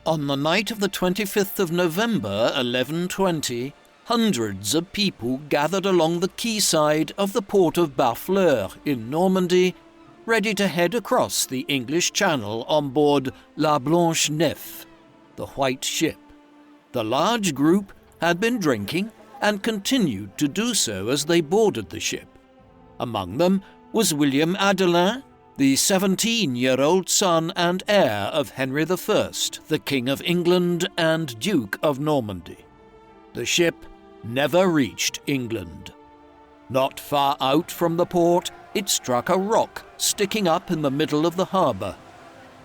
On the night of the 25th of November, 1120, hundreds of people gathered along the quayside of the port of Barfleur in Normandy, ready to head across the English Channel on board La Blanche Nef, the White Ship. The large group had been drinking and continued to do so as they boarded the ship. Among them was William Adelin, the 17-year-old son and heir of Henry I, the King of England and Duke of Normandy. The ship never reached England. Not far out from the port, it struck a rock sticking up in the middle of the harbour.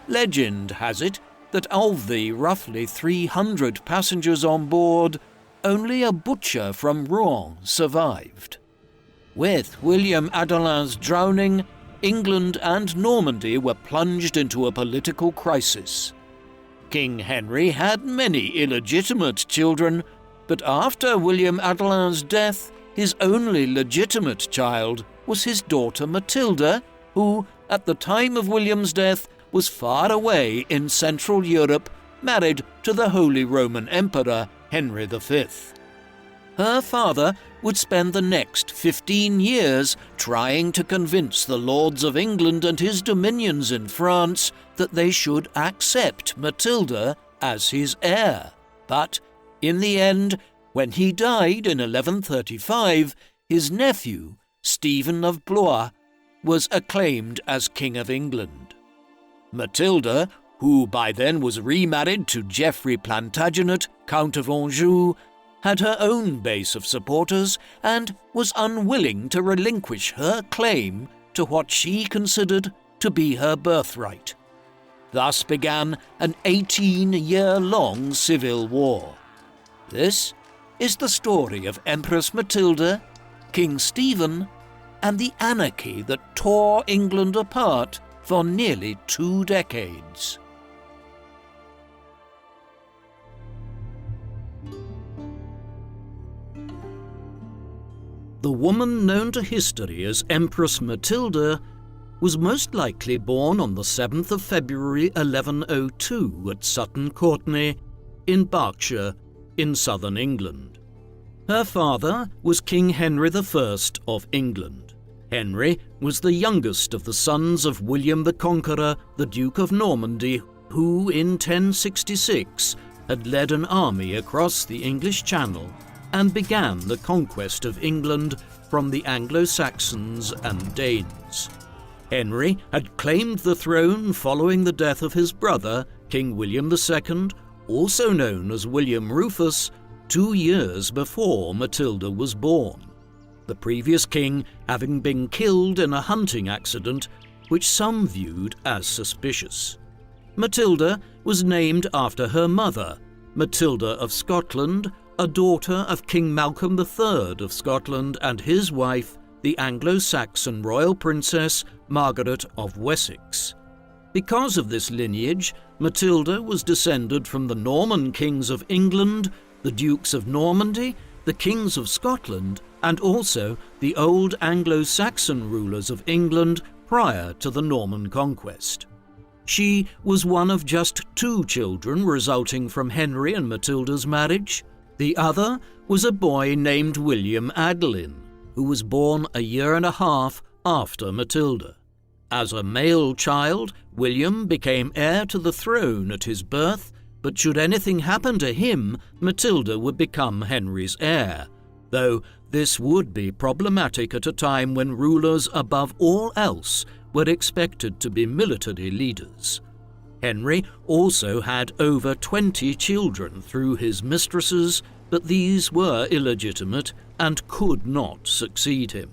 Legend has it that of the roughly 300 passengers on board, only a butcher from Rouen survived. With William Adelin's drowning, England and Normandy were plunged into a political crisis. King Henry had many illegitimate children, but after William Adelin's death, his only legitimate child was his daughter Matilda, who, at the time of William's death, was far away in Central Europe, married to the Holy Roman Emperor Henry V. Her father would spend the next 15 years trying to convince the lords of England and his dominions in France that they should accept Matilda as his heir. But, in the end, when he died in 1135, his nephew, Stephen of Blois, was acclaimed as King of England. Matilda, who by then was remarried to Geoffrey Plantagenet, Count of Anjou, had her own base of supporters and was unwilling to relinquish her claim to what she considered to be her birthright. Thus began an 18-year-long civil war. This is the story of Empress Matilda, King Stephen, and the anarchy that tore England apart for nearly 2 decades. The woman known to history as Empress Matilda was most likely born on the 7th of February 1102 at Sutton Courtenay in Berkshire in southern England. Her father was King Henry I of England. Henry was the youngest of the sons of William the Conqueror, the Duke of Normandy, who in 1066 had led an army across the English Channel and began the conquest of England from the Anglo-Saxons and Danes. Henry had claimed the throne following the death of his brother, King William II, also known as William Rufus, 2 years before Matilda was born, the previous king having been killed in a hunting accident, which some viewed as suspicious. Matilda was named after her mother, Matilda of Scotland, a daughter of King Malcolm III of Scotland and his wife, the Anglo-Saxon royal princess Margaret of Wessex. Because of this lineage, Matilda was descended from the Norman kings of England, the Dukes of Normandy, the kings of Scotland, and also the old Anglo-Saxon rulers of England prior to the Norman conquest. She was one of just 2 children resulting from Henry and Matilda's marriage. The other was a boy named William Adelin, who was born a year and a half after Matilda. As a male child, William became heir to the throne at his birth, but should anything happen to him, Matilda would become Henry's heir, though this would be problematic at a time when rulers above all else were expected to be military leaders. Henry also had over 20 children through his mistresses, but these were illegitimate and could not succeed him.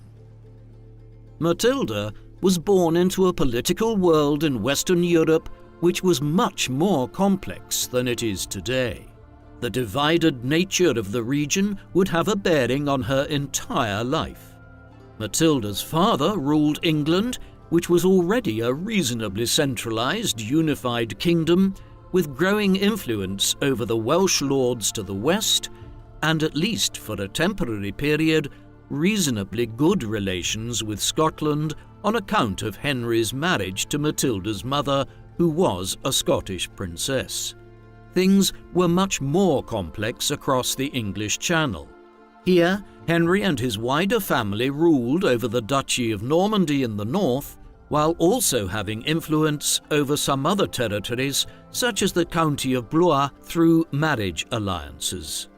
Matilda was born into a political world in Western Europe which was much more complex than it is today. The divided nature of the region would have a bearing on her entire life. Matilda's father ruled England, which was already a reasonably centralized, unified kingdom, with growing influence over the Welsh lords to the west, and at least for a temporary period, reasonably good relations with Scotland on account of Henry's marriage to Matilda's mother, who was a Scottish princess. things were much more complex across the English Channel. Here, Henry and his wider family ruled over the Duchy of Normandy in the north, while also having influence over some other territories, such as the County of Blois, through marriage alliances.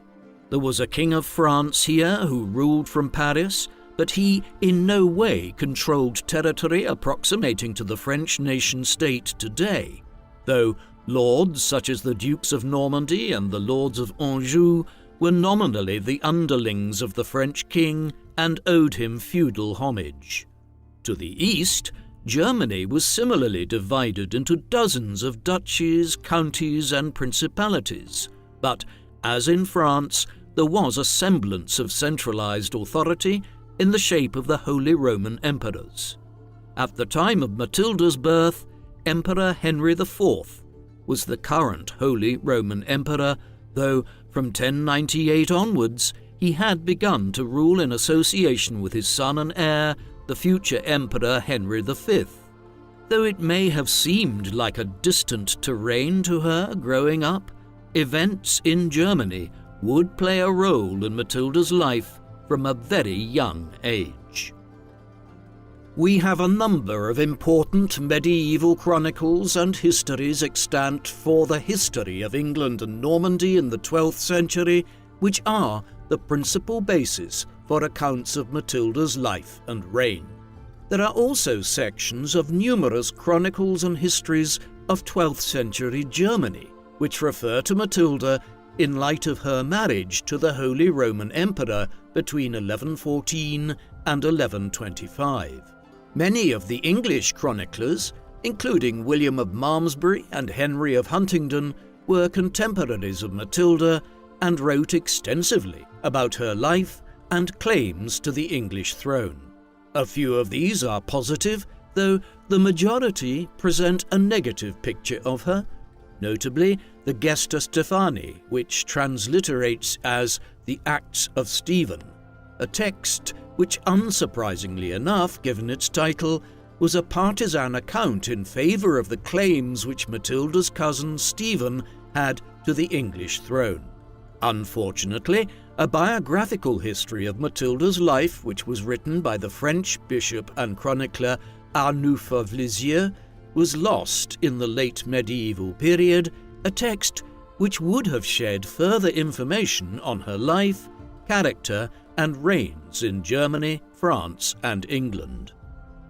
There was a King of France here who ruled from Paris, but he in no way controlled territory approximating to the French nation-state today, though lords such as the Dukes of Normandy and the Lords of Anjou were nominally the underlings of the French king and owed him feudal homage. To the east, Germany was similarly divided into dozens of duchies, counties, and principalities, but, as in France, there was a semblance of centralized authority in the shape of the Holy Roman Emperors. At the time of Matilda's birth, Emperor Henry IV was the current Holy Roman Emperor, though from 1098 onwards he had begun to rule in association with his son and heir, the future Emperor Henry V. Though it may have seemed like a distant terrain to her growing up, events in Germany would play a role in Matilda's life from a very young age. We have a number of important medieval chronicles and histories extant for the history of England and Normandy in the 12th century, which are the principal basis for accounts of Matilda's life and reign. There are also sections of numerous chronicles and histories of 12th century Germany, which refer to Matilda in light of her marriage to the Holy Roman Emperor between 1114 and 1125. Many of the English chroniclers, including William of Malmesbury and Henry of Huntingdon, were contemporaries of Matilda and wrote extensively about her life and claims to the English throne. A few of these are positive, though the majority present a negative picture of her, notably the Gesta Stephani, which transliterates as the Acts of Stephen, a text which, unsurprisingly enough, given its title, was a partisan account in favour of the claims which Matilda's cousin Stephen had to the English throne. Unfortunately, a biographical history of Matilda's life, which was written by the French bishop and chronicler Arnulf of Lisieux, was lost in the late medieval period, a text which would have shed further information on her life, character, and reigns in Germany, France, and England.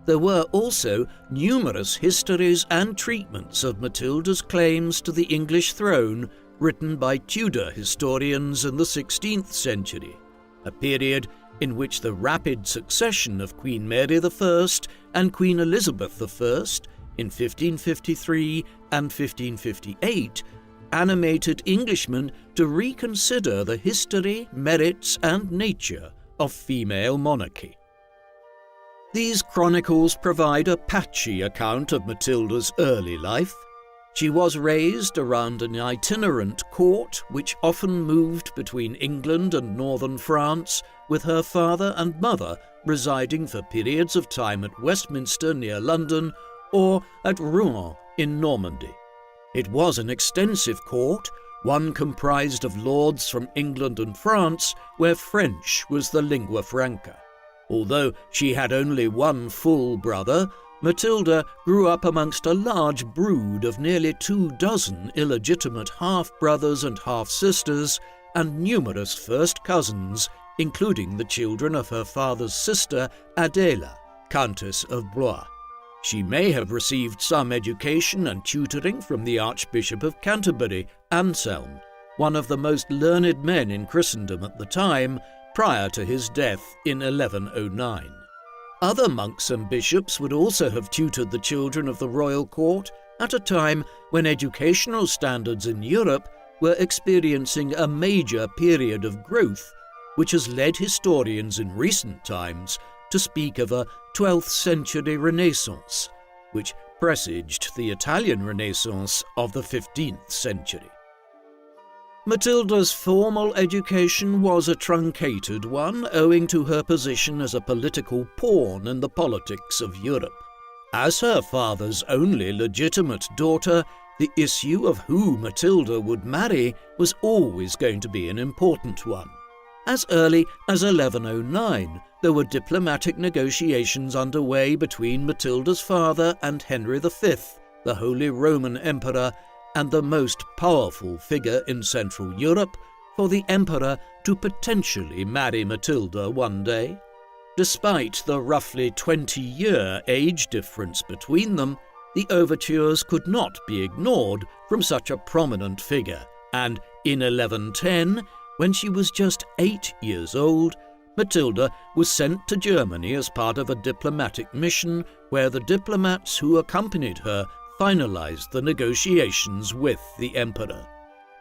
There were also numerous histories and treatments of Matilda's claims to the English throne written by Tudor historians in the 16th century, a period in which the rapid succession of Queen Mary I and Queen Elizabeth I in 1553 and 1558 animated Englishmen to reconsider the history, merits, and nature of female monarchy. These chronicles provide a patchy account of Matilda's early life. She was raised around an itinerant court which often moved between England and northern France, with her father and mother residing for periods of time at Westminster near London or at Rouen in Normandy. It was an extensive court, one comprised of lords from England and France, where French was the lingua franca. Although she had only one full brother, Matilda grew up amongst a large brood of nearly 24 illegitimate half-brothers and half-sisters, and numerous first cousins, including the children of her father's sister, Adela, Countess of Blois. She may have received some education and tutoring from the Archbishop of Canterbury, Anselm, one of the most learned men in Christendom at the time, prior to his death in 1109. Other monks and bishops would also have tutored the children of the royal court at a time when educational standards in Europe were experiencing a major period of growth, which has led historians in recent times to speak of a 12th century Renaissance, which presaged the Italian Renaissance of the 15th century. Matilda's formal education was a truncated one, owing to her position as a political pawn in the politics of Europe. As her father's only legitimate daughter, the issue of who Matilda would marry was always going to be an important one. As early as 1109, there were diplomatic negotiations underway between Matilda's father and Henry V, the Holy Roman Emperor, and the most powerful figure in Central Europe, for the emperor to potentially marry Matilda one day. Despite the roughly 20-year age difference between them, the overtures could not be ignored from such a prominent figure, and in 1110, when she was just 8 years old, Matilda was sent to Germany as part of a diplomatic mission where the diplomats who accompanied her finalized the negotiations with the emperor.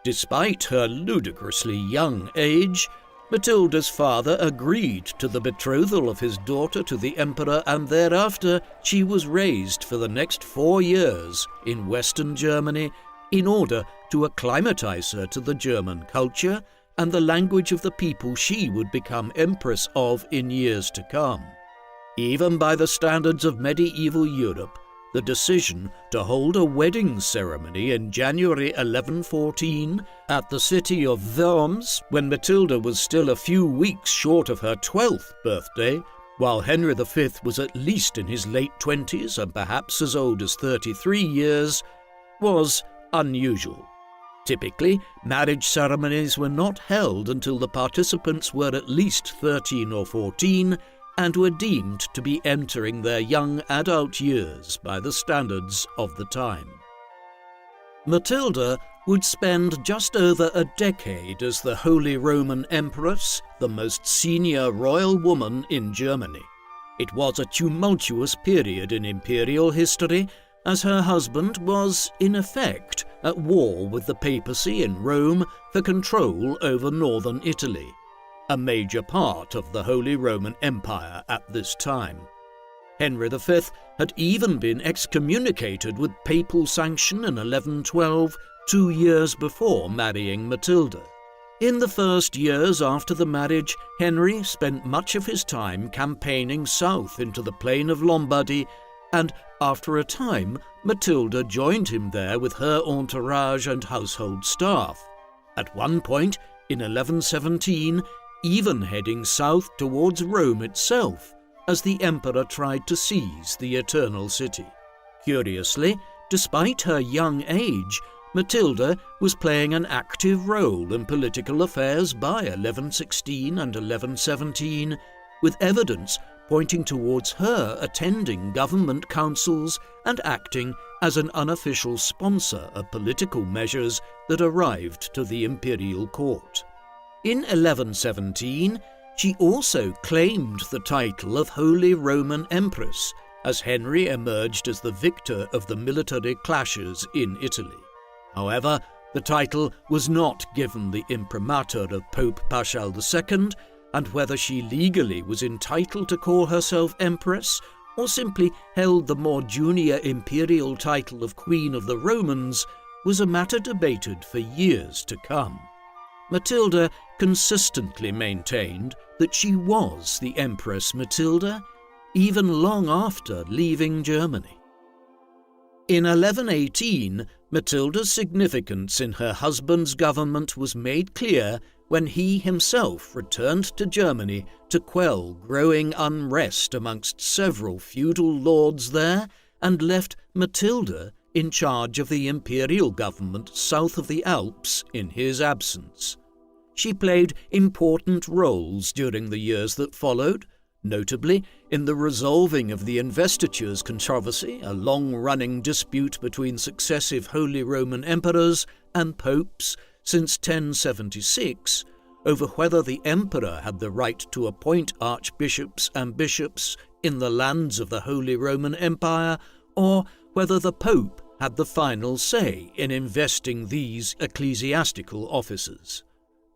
Despite her ludicrously young age, Matilda's father agreed to the betrothal of his daughter to the emperor, and thereafter she was raised for the next 4 years in Western Germany in order to acclimatize her to the German culture and the language of the people she would become empress of in years to come. Even by the standards of medieval Europe, the decision to hold a wedding ceremony in January 1114 at the city of Worms, when Matilda was still a few weeks short of her 12th birthday, while Henry V was at least in his late 20s and perhaps as old as 33 years, was unusual. Typically, marriage ceremonies were not held until the participants were at least 13 or 14 and were deemed to be entering their young adult years by the standards of the time. Matilda would spend just over a decade as the Holy Roman Empress, the most senior royal woman in Germany. It was a tumultuous period in imperial history, as her husband was, in effect, at war with the papacy in Rome for control over northern Italy, a major part of the Holy Roman Empire at this time. Henry V had even been excommunicated with papal sanction in 1112, 2 years before marrying Matilda. In the first years after the marriage, Henry spent much of his time campaigning south into the plain of Lombardy, and after a time, Matilda joined him there with her entourage and household staff. At one point, in 1117, even heading south towards Rome itself, as the emperor tried to seize the Eternal City. Curiously, despite her young age, Matilda was playing an active role in political affairs by 1116 and 1117, with evidence pointing towards her attending government councils and acting as an unofficial sponsor of political measures that arrived to the imperial court. In 1117, she also claimed the title of Holy Roman Empress, as Henry emerged as the victor of the military clashes in Italy. However, the title was not given the imprimatur of Pope Paschal II, and whether she legally was entitled to call herself Empress, or simply held the more junior imperial title of Queen of the Romans, was a matter debated for years to come. Matilda consistently maintained that she was the Empress Matilda, even long after leaving Germany. In 1118, Matilda's significance in her husband's government was made clear when he himself returned to Germany to quell growing unrest amongst several feudal lords there and left Matilda in charge of the imperial government south of the Alps in his absence. She played important roles during the years that followed, notably in the resolving of the investitures controversy, a long-running dispute between successive Holy Roman emperors and popes since 1076, over whether the emperor had the right to appoint archbishops and bishops in the lands of the Holy Roman Empire, or whether the pope had the final say in investing these ecclesiastical offices.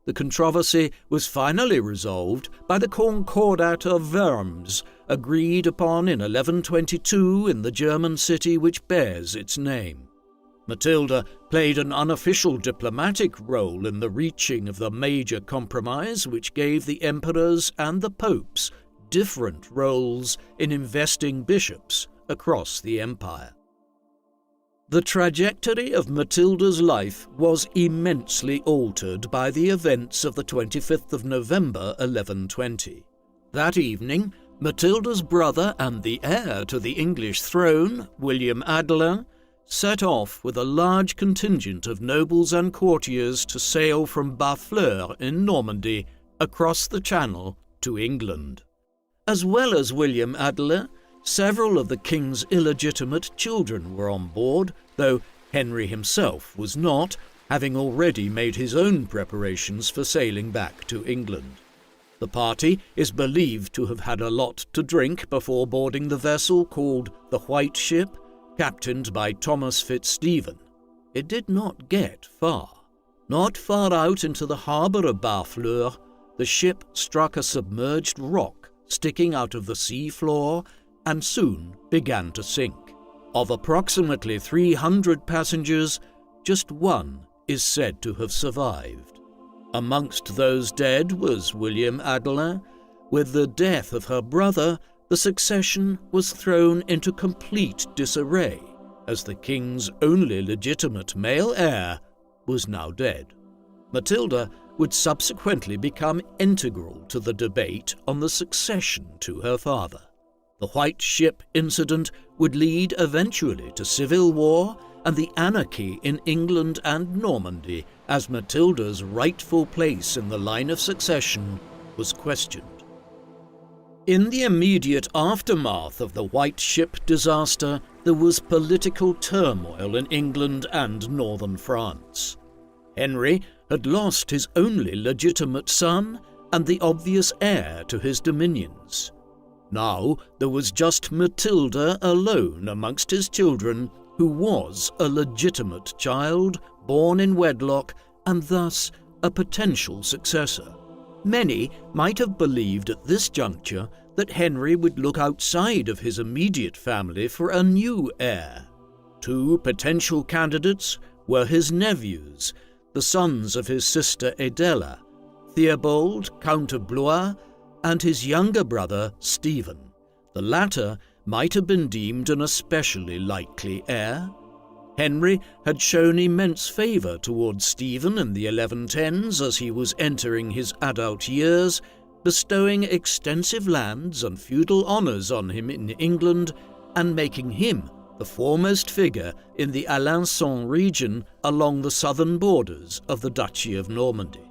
The controversy was finally resolved by the Concordat of Worms, agreed upon in 1122 in the German city which bears its name. Matilda played an unofficial diplomatic role in the reaching of the major compromise which gave the emperors and the popes different roles in investing bishops across the empire. The trajectory of Matilda's life was immensely altered by the events of the 25th of November 1120. That evening, Matilda's brother and the heir to the English throne, William Adelin, set off with a large contingent of nobles and courtiers to sail from Barfleur in Normandy across the Channel to England. As well as William Adelin, several of the king's illegitimate children were on board, though Henry himself was not, having already made his own preparations for sailing back to England. The party is believed to have had a lot to drink before boarding the vessel called the White Ship, captained by Thomas Fitzstephen. It did not get far. Not far out into the harbour of Barfleur, the ship struck a submerged rock sticking out of the sea floor and soon began to sink. Of approximately 300 passengers, just one is said to have survived. Amongst those dead was William Adelin. With the death of her brother, the succession was thrown into complete disarray, as the king's only legitimate male heir was now dead. Matilda would subsequently become integral to the debate on the succession to her father. The White Ship incident would lead eventually to civil war and the anarchy in England and Normandy, as Matilda's rightful place in the line of succession was questioned. In the immediate aftermath of the White Ship disaster, there was political turmoil in England and northern France. Henry had lost his only legitimate son and the obvious heir to his dominions. Now there was just Matilda alone amongst his children, who was a legitimate child, born in wedlock, and thus a potential successor. Many might have believed at this juncture that Henry would look outside of his immediate family for a new heir. Two potential candidates were his nephews, the sons of his sister Adela, Theobald, Count of Blois, and his younger brother Stephen. The latter might have been deemed an especially likely heir. Henry had shown immense favour towards Stephen in the 1110s as he was entering his adult years, bestowing extensive lands and feudal honours on him in England and making him the foremost figure in the Alençon region along the southern borders of the Duchy of Normandy.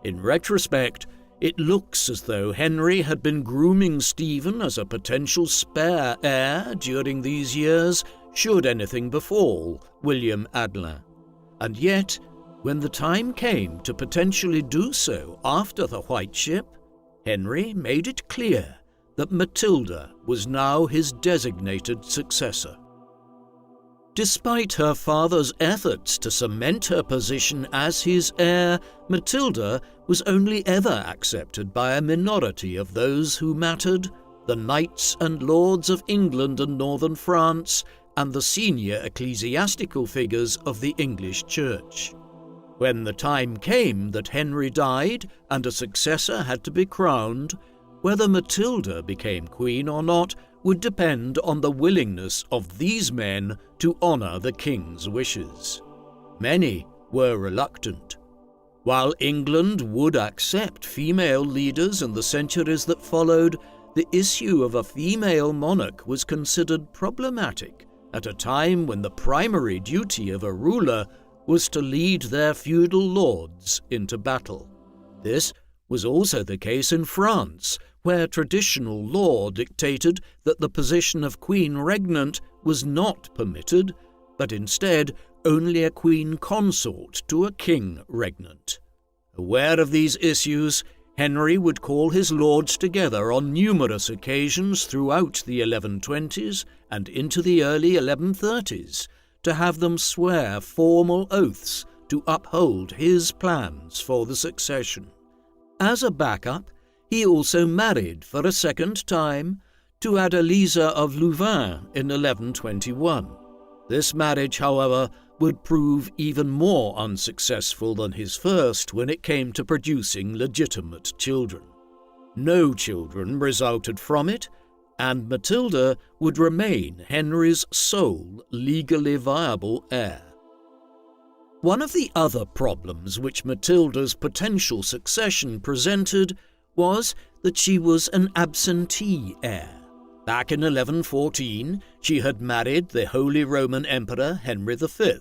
In retrospect, it looks as though Henry had been grooming Stephen as a potential spare heir during these years, should anything befall William Adelin. And yet, when the time came to potentially do so after the White Ship, Henry made it clear that Matilda was now his designated successor. Despite her father's efforts to cement her position as his heir, Matilda was only ever accepted by a minority of those who mattered, the knights and lords of England and northern France, and the senior ecclesiastical figures of the English Church. When the time came that Henry died and a successor had to be crowned, whether Matilda became queen or not would depend on the willingness of these men to honour the king's wishes. Many were reluctant. While England would accept female leaders in the centuries that followed, the issue of a female monarch was considered problematic at a time when the primary duty of a ruler was to lead their feudal lords into battle. This was also the case in France, where traditional law dictated that the position of queen regnant was not permitted, but instead only a queen consort to a king regnant. Aware of these issues, Henry would call his lords together on numerous occasions throughout the 1120s and into the early 1130s to have them swear formal oaths to uphold his plans for the succession. As a backup, he also married for a second time to Adeliza of Louvain in 1121. This marriage, however, would prove even more unsuccessful than his first when it came to producing legitimate children. No children resulted from it, and Matilda would remain Henry's sole legally viable heir. One of the other problems which Matilda's potential succession presented was that she was an absentee heir. Back in 1114, she had married the Holy Roman Emperor Henry V.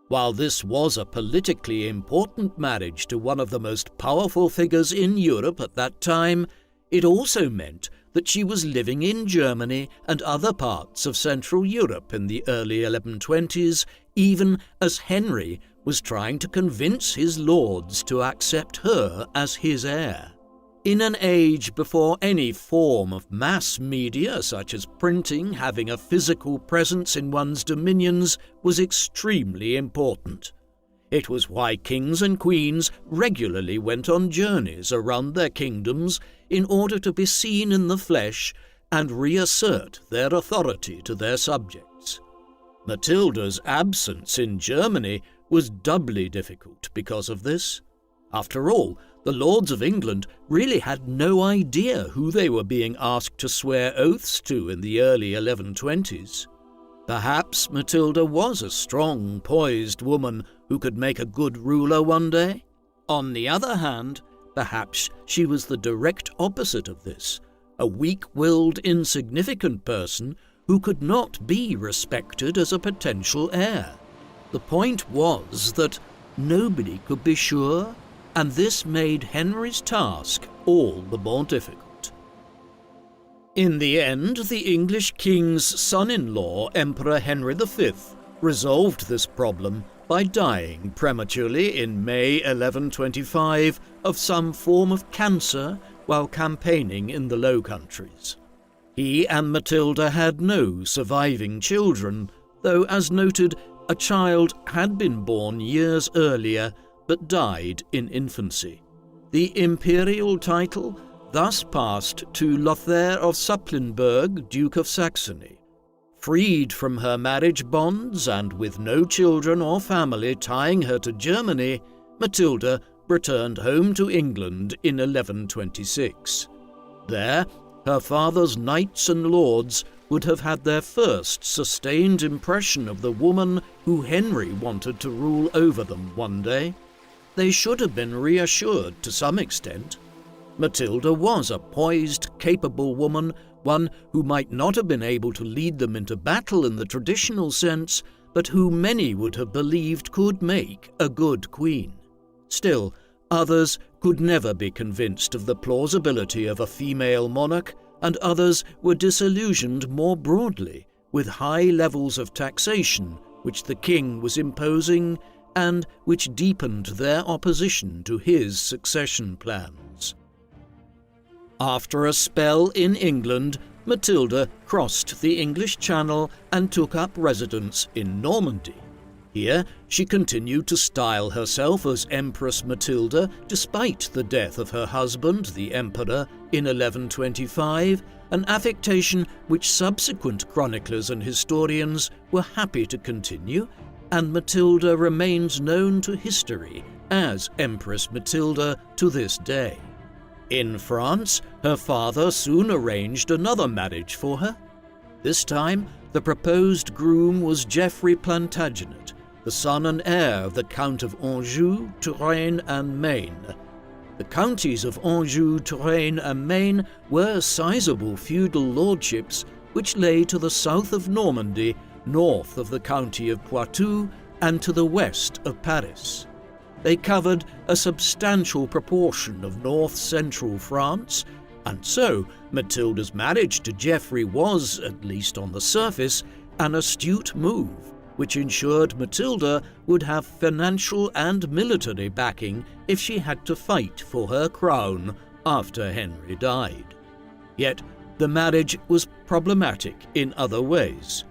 While this was a politically important marriage to one of the most powerful figures in Europe at that time, it also meant that she was living in Germany and other parts of Central Europe in the early 1120s, even as Henry was trying to convince his lords to accept her as his heir. In an age before any form of mass media, such as printing, having a physical presence in one's dominions was extremely important. It was why kings and queens regularly went on journeys around their kingdoms in order to be seen in the flesh and reassert their authority to their subjects. Matilda's absence in Germany was doubly difficult because of this. After all, the lords of England really had no idea who they were being asked to swear oaths to in the early 1120s. Perhaps Matilda was a strong, poised woman who could make a good ruler one day. On the other hand, perhaps she was the direct opposite of this, a weak-willed, insignificant person who could not be respected as a potential heir. The point was that nobody could be sure, and this made Henry's task all the more difficult. In the end, the English king's son-in-law, Emperor Henry V, resolved this problem by dying prematurely in May 1125 of some form of cancer while campaigning in the Low Countries. He and Matilda had no surviving children, though, as noted, a child had been born years earlier but died in infancy. The imperial title thus passed to Lothair of Supplinburg, Duke of Saxony. Freed from her marriage bonds and with no children or family tying her to Germany, Matilda returned home to England in 1126. There, her father's knights and lords would have had their first sustained impression of the woman who Henry wanted to rule over them one day. They should have been reassured to some extent. Matilda was a poised, capable woman, one who might not have been able to lead them into battle in the traditional sense, but who many would have believed could make a good queen. Still, others could never be convinced of the plausibility of a female monarch, and others were disillusioned more broadly with high levels of taxation which the king was imposing and which deepened their opposition to his succession plans. After a spell in England, Matilda crossed the English Channel and took up residence in Normandy. Here, she continued to style herself as Empress Matilda despite the death of her husband, the Emperor, in 1125, an affectation which subsequent chroniclers and historians were happy to continue, and Matilda remains known to history as Empress Matilda to this day. In France, her father soon arranged another marriage for her. This time, the proposed groom was Geoffrey Plantagenet, the son and heir of the Count of Anjou, Touraine, and Maine. The counties of Anjou, Touraine, and Maine were sizable feudal lordships which lay to the south of Normandy, north of the county of Poitou, and to the west of Paris. They covered a substantial proportion of north-central France, and so Matilda's marriage to Geoffrey was, at least on the surface, an astute move, which ensured Matilda would have financial and military backing if she had to fight for her crown after Henry died. Yet the marriage was problematic in other ways.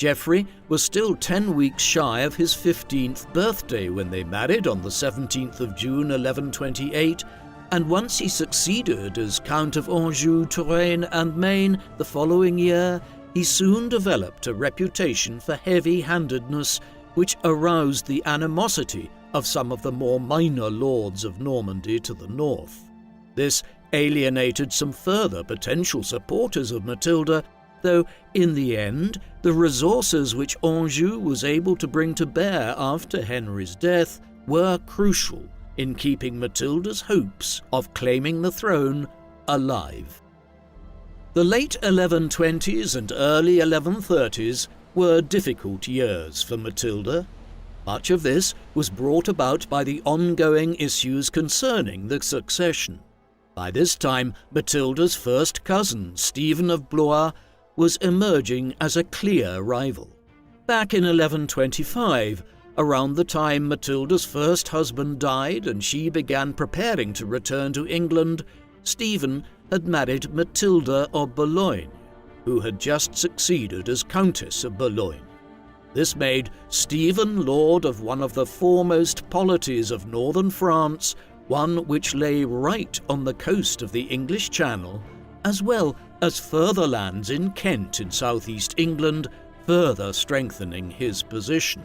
Geoffrey was still 10 weeks shy of his 15th birthday when they married on the 17th of June 1128, and once he succeeded as Count of Anjou, Touraine, and Maine the following year, he soon developed a reputation for heavy-handedness which aroused the animosity of some of the more minor lords of Normandy to the north. This alienated some further potential supporters of Matilda, though in the end the resources which Anjou was able to bring to bear after Henry's death were crucial in keeping Matilda's hopes of claiming the throne alive. The late 1120s and early 1130s were difficult years for Matilda. Much of this was brought about by the ongoing issues concerning the succession. By this time, Matilda's first cousin, Stephen of Blois, was emerging as a clear rival. Back in 1125, around the time Matilda's first husband died and she began preparing to return to England, Stephen had married Matilda of Blois, who had just succeeded as Countess of Blois. This made Stephen lord of one of the foremost polities of northern France, one which lay right on the coast of the English Channel, as well as further lands in Kent in southeast England, further strengthening his position.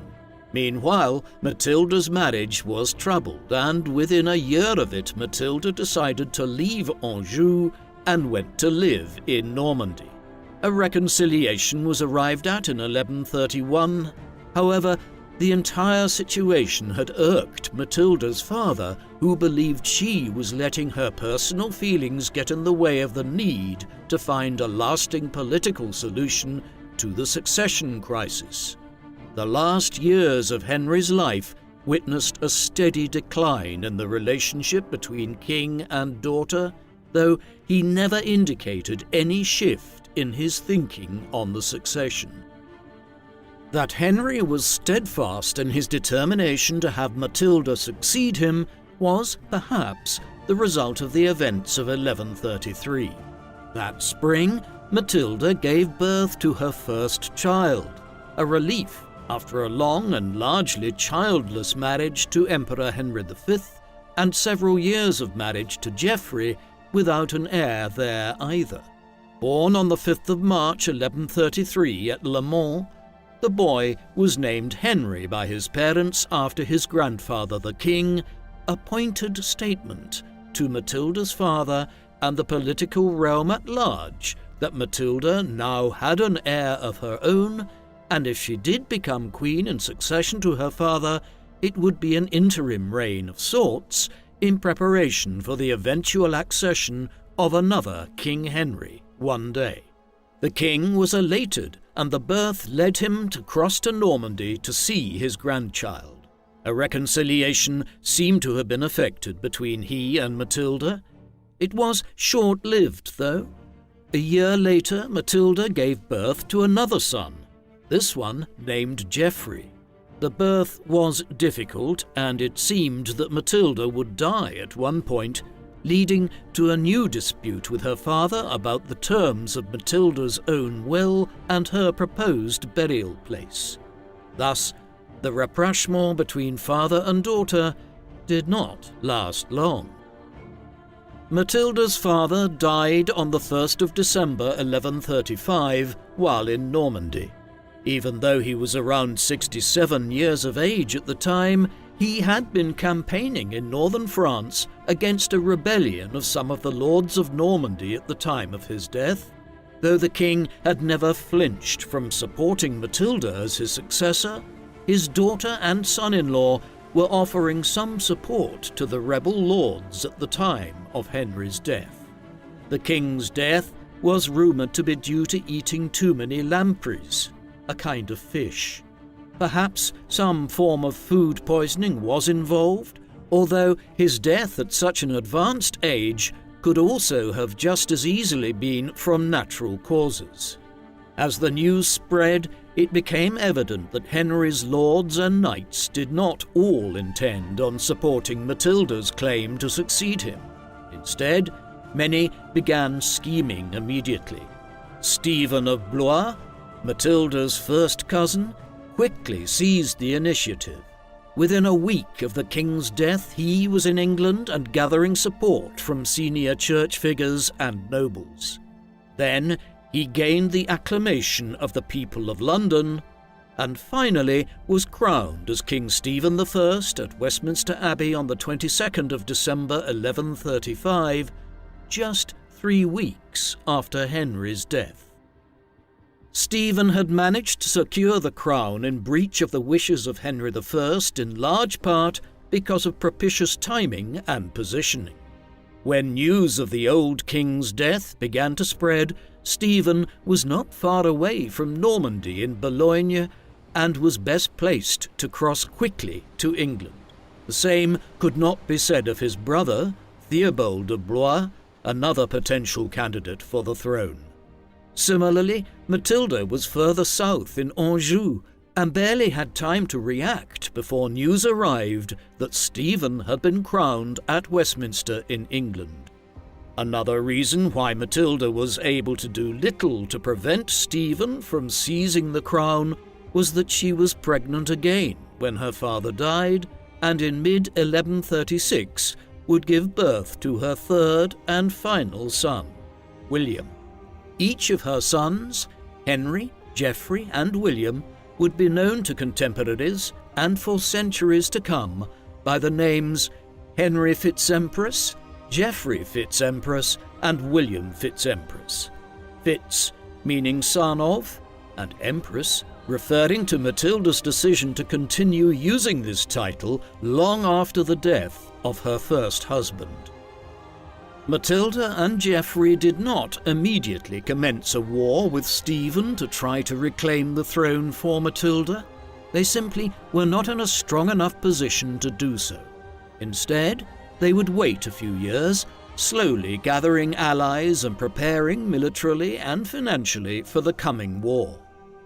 Meanwhile, Matilda's marriage was troubled, and within a year of it Matilda decided to leave Anjou and went to live in Normandy. A reconciliation was arrived at in 1131. However, the entire situation had irked Matilda's father, who believed she was letting her personal feelings get in the way of the need to find a lasting political solution to the succession crisis. The last years of Henry's life witnessed a steady decline in the relationship between king and daughter, though he never indicated any shift in his thinking on the succession. That Henry was steadfast in his determination to have Matilda succeed him was, perhaps, the result of the events of 1133. That spring, Matilda gave birth to her first child, a relief after a long and largely childless marriage to Emperor Henry V and several years of marriage to Geoffrey without an heir there either. Born on the 5th of March 1133 at Le Mans, the boy was named Henry by his parents after his grandfather the king, a pointed statement to Matilda's father and the political realm at large that Matilda now had an heir of her own, and if she did become queen in succession to her father, it would be an interim reign of sorts in preparation for the eventual accession of another King Henry one day. The king was elated, and the birth led him to cross to Normandy to see his grandchild. A reconciliation seemed to have been effected between he and Matilda. It was short-lived, though. A year later, Matilda gave birth to another son, this one named Geoffrey. The birth was difficult, and it seemed that Matilda would die at one point, leading to a new dispute with her father about the terms of Matilda's own will and her proposed burial place. Thus, the rapprochement between father and daughter did not last long. Matilda's father died on the 1st of December 1135 while in Normandy. Even though he was around 67 years of age at the time, he had been campaigning in northern France against a rebellion of some of the lords of Normandy at the time of his death. Though the king had never flinched from supporting Matilda as his successor, his daughter and son-in-law were offering some support to the rebel lords at the time of Henry's death. The king's death was rumoured to be due to eating too many lampreys, a kind of fish. Perhaps some form of food poisoning was involved, although his death at such an advanced age could also have just as easily been from natural causes. As the news spread, it became evident that Henry's lords and knights did not all intend on supporting Matilda's claim to succeed him. Instead, many began scheming immediately. Stephen of Blois, Matilda's first cousin, quickly seized the initiative. Within a week of the king's death, he was in England and gathering support from senior church figures and nobles. Then he gained the acclamation of the people of London, and finally was crowned as King Stephen I at Westminster Abbey on the 22nd of December 1135, just 3 weeks after Henry's death. Stephen had managed to secure the crown in breach of the wishes of Henry I, in large part because of propitious timing and positioning. When news of the old king's death began to spread, Stephen was not far away from Normandy in Boulogne and was best placed to cross quickly to England. The same could not be said of his brother, Theobald of Blois, another potential candidate for the throne. Similarly, Matilda was further south in Anjou and barely had time to react before news arrived that Stephen had been crowned at Westminster in England. Another reason why Matilda was able to do little to prevent Stephen from seizing the crown was that she was pregnant again when her father died, and in mid-1136 would give birth to her third and final son, William. Each of her sons, Henry, Geoffrey, and William, would be known to contemporaries and for centuries to come by the names Henry Fitz-Empress, Geoffrey Fitz-Empress, and William Fitz-Empress. Fitz meaning son of, and Empress referring to Matilda's decision to continue using this title long after the death of her first husband. Matilda and Geoffrey did not immediately commence a war with Stephen to try to reclaim the throne for Matilda. They simply were not in a strong enough position to do so. Instead, they would wait a few years, slowly gathering allies and preparing militarily and financially for the coming war.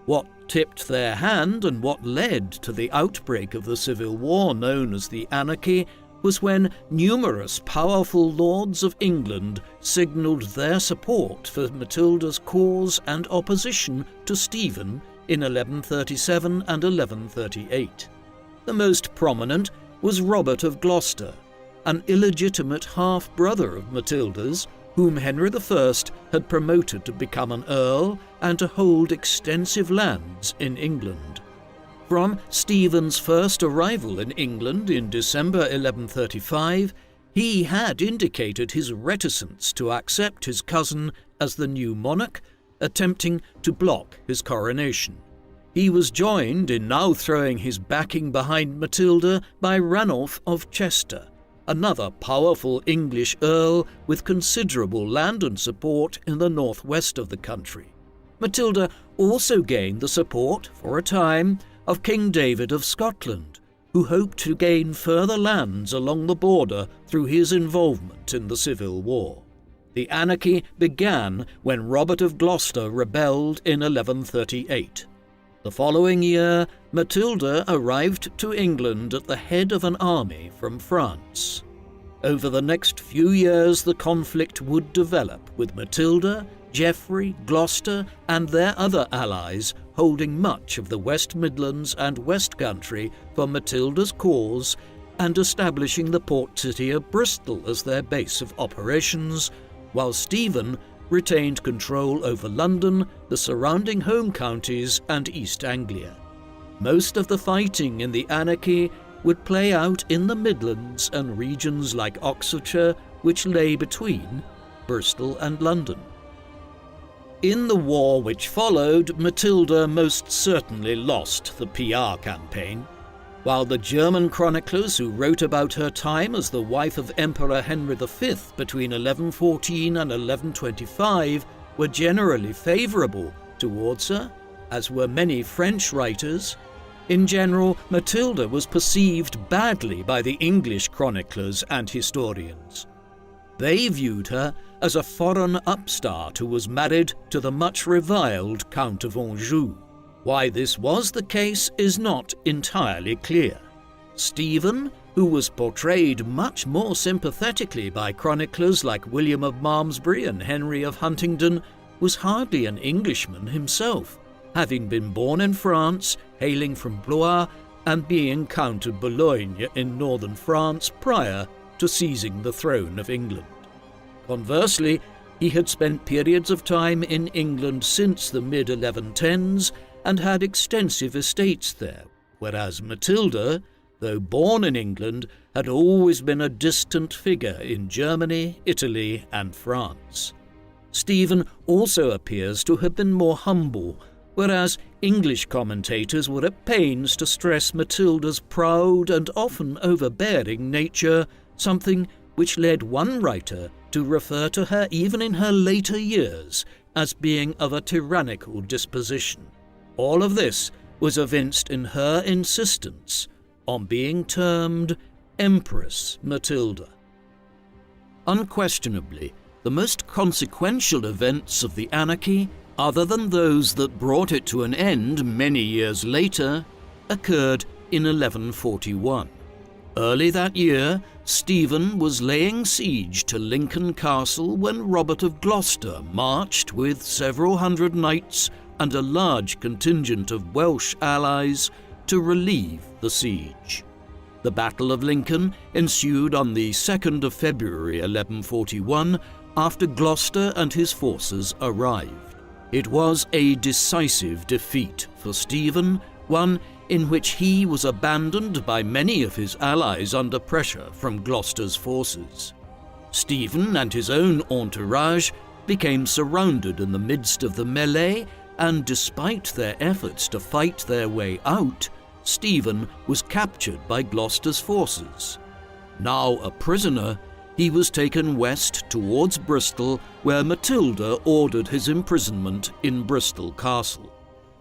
What tipped their hand and what led to the outbreak of the civil war known as the Anarchy was when numerous powerful lords of England signalled their support for Matilda's cause and opposition to Stephen in 1137 and 1138. The most prominent was Robert of Gloucester, an illegitimate half-brother of Matilda's, whom Henry I had promoted to become an earl and to hold extensive lands in England. From Stephen's first arrival in England in December 1135, he had indicated his reticence to accept his cousin as the new monarch, attempting to block his coronation. He was joined in now throwing his backing behind Matilda by Ranulph of Chester, another powerful English earl with considerable land and support in the northwest of the country. Matilda also gained the support, for a time, of King David of Scotland, who hoped to gain further lands along the border through his involvement in the Civil War. The Anarchy began when Robert of Gloucester rebelled in 1138. The following year, Matilda arrived to England at the head of an army from France. Over the next few years, the conflict would develop, with Matilda, Geoffrey, Gloucester, and their other allies holding much of the West Midlands and West Country for Matilda's cause and establishing the port city of Bristol as their base of operations, while Stephen retained control over London, the surrounding home counties, and East Anglia. Most of the fighting in the Anarchy would play out in the Midlands and regions like Oxfordshire, which lay between Bristol and London. In the war which followed, Matilda most certainly lost the PR campaign. While the German chroniclers who wrote about her time as the wife of Emperor Henry V between 1114 and 1125 were generally favourable towards her, as were many French writers, in general, Matilda was perceived badly by the English chroniclers and historians. They viewed her as a foreign upstart who was married to the much reviled Count of Anjou. Why this was the case is not entirely clear. Stephen, who was portrayed much more sympathetically by chroniclers like William of Malmesbury and Henry of Huntingdon, was hardly an Englishman himself, having been born in France, hailing from Blois, and being Count of Boulogne in northern France prior to seizing the throne of England. Conversely, he had spent periods of time in England since the mid-1110s and had extensive estates there, whereas Matilda, though born in England, had always been a distant figure in Germany, Italy, and France. Stephen also appears to have been more humble, whereas English commentators were at pains to stress Matilda's proud and often overbearing nature, something which led one writer to refer to her even in her later years as being of a tyrannical disposition. All of this was evinced in her insistence on being termed Empress Matilda. Unquestionably, the most consequential events of the Anarchy, other than those that brought it to an end many years later, occurred in 1141. Early that year, Stephen was laying siege to Lincoln Castle when Robert of Gloucester marched with several hundred knights and a large contingent of Welsh allies to relieve the siege. The Battle of Lincoln ensued on the 2nd of February 1141 after Gloucester and his forces arrived. It was a decisive defeat for Stephen, one in which he was abandoned by many of his allies under pressure from Gloucester's forces. Stephen and his own entourage became surrounded in the midst of the melee, and despite their efforts to fight their way out, Stephen was captured by Gloucester's forces. Now a prisoner, he was taken west towards Bristol, where Matilda ordered his imprisonment in Bristol Castle.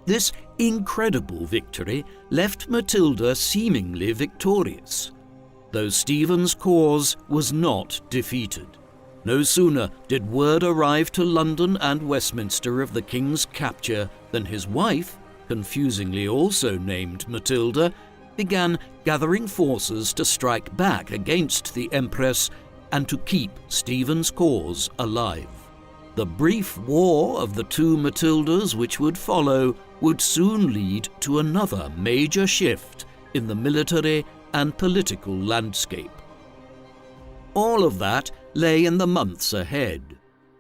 This incredible victory left Matilda seemingly victorious, though Stephen's cause was not defeated. No sooner did word arrive to London and Westminster of the king's capture than his wife, confusingly also named Matilda, began gathering forces to strike back against the Empress and to keep Stephen's cause alive. The brief war of the two Matildas which would follow would soon lead to another major shift in the military and political landscape. All of that lay in the months ahead.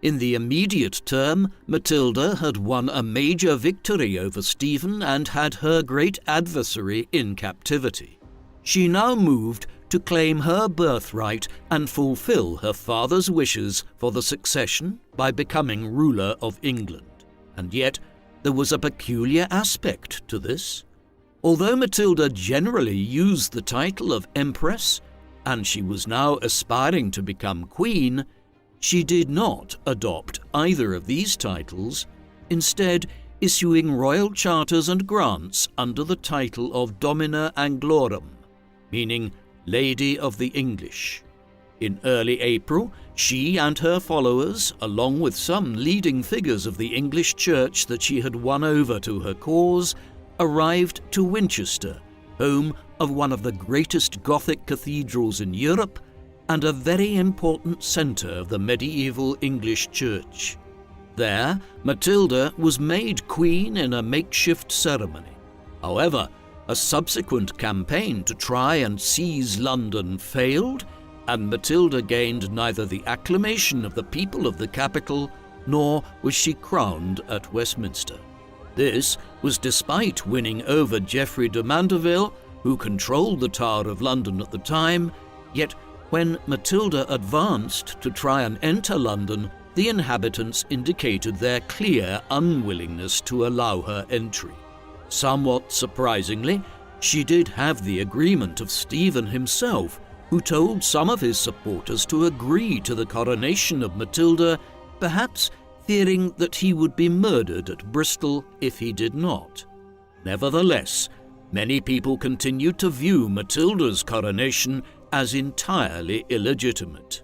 In the immediate term, Matilda had won a major victory over Stephen and had her great adversary in captivity. She now moved to claim her birthright and fulfill her father's wishes for the succession by becoming ruler of England. And yet, there was a peculiar aspect to this. Although Matilda generally used the title of Empress, and she was now aspiring to become queen, she did not adopt either of these titles, instead issuing royal charters and grants under the title of Domina Anglorum, meaning Lady of the English. In early April, she and her followers, along with some leading figures of the English Church that she had won over to her cause, arrived to Winchester, home of one of the greatest Gothic cathedrals in Europe and a very important centre of the medieval English Church. There, Matilda was made queen in a makeshift ceremony. However, a subsequent campaign to try and seize London failed, and Matilda gained neither the acclamation of the people of the capital, nor was she crowned at Westminster. This was despite winning over Geoffrey de Mandeville, who controlled the Tower of London at the time, yet when Matilda advanced to try and enter London, the inhabitants indicated their clear unwillingness to allow her entry. Somewhat surprisingly, she did have the agreement of Stephen himself, who told some of his supporters to agree to the coronation of Matilda, perhaps fearing that he would be murdered at Bristol if he did not. Nevertheless, many people continued to view Matilda's coronation as entirely illegitimate.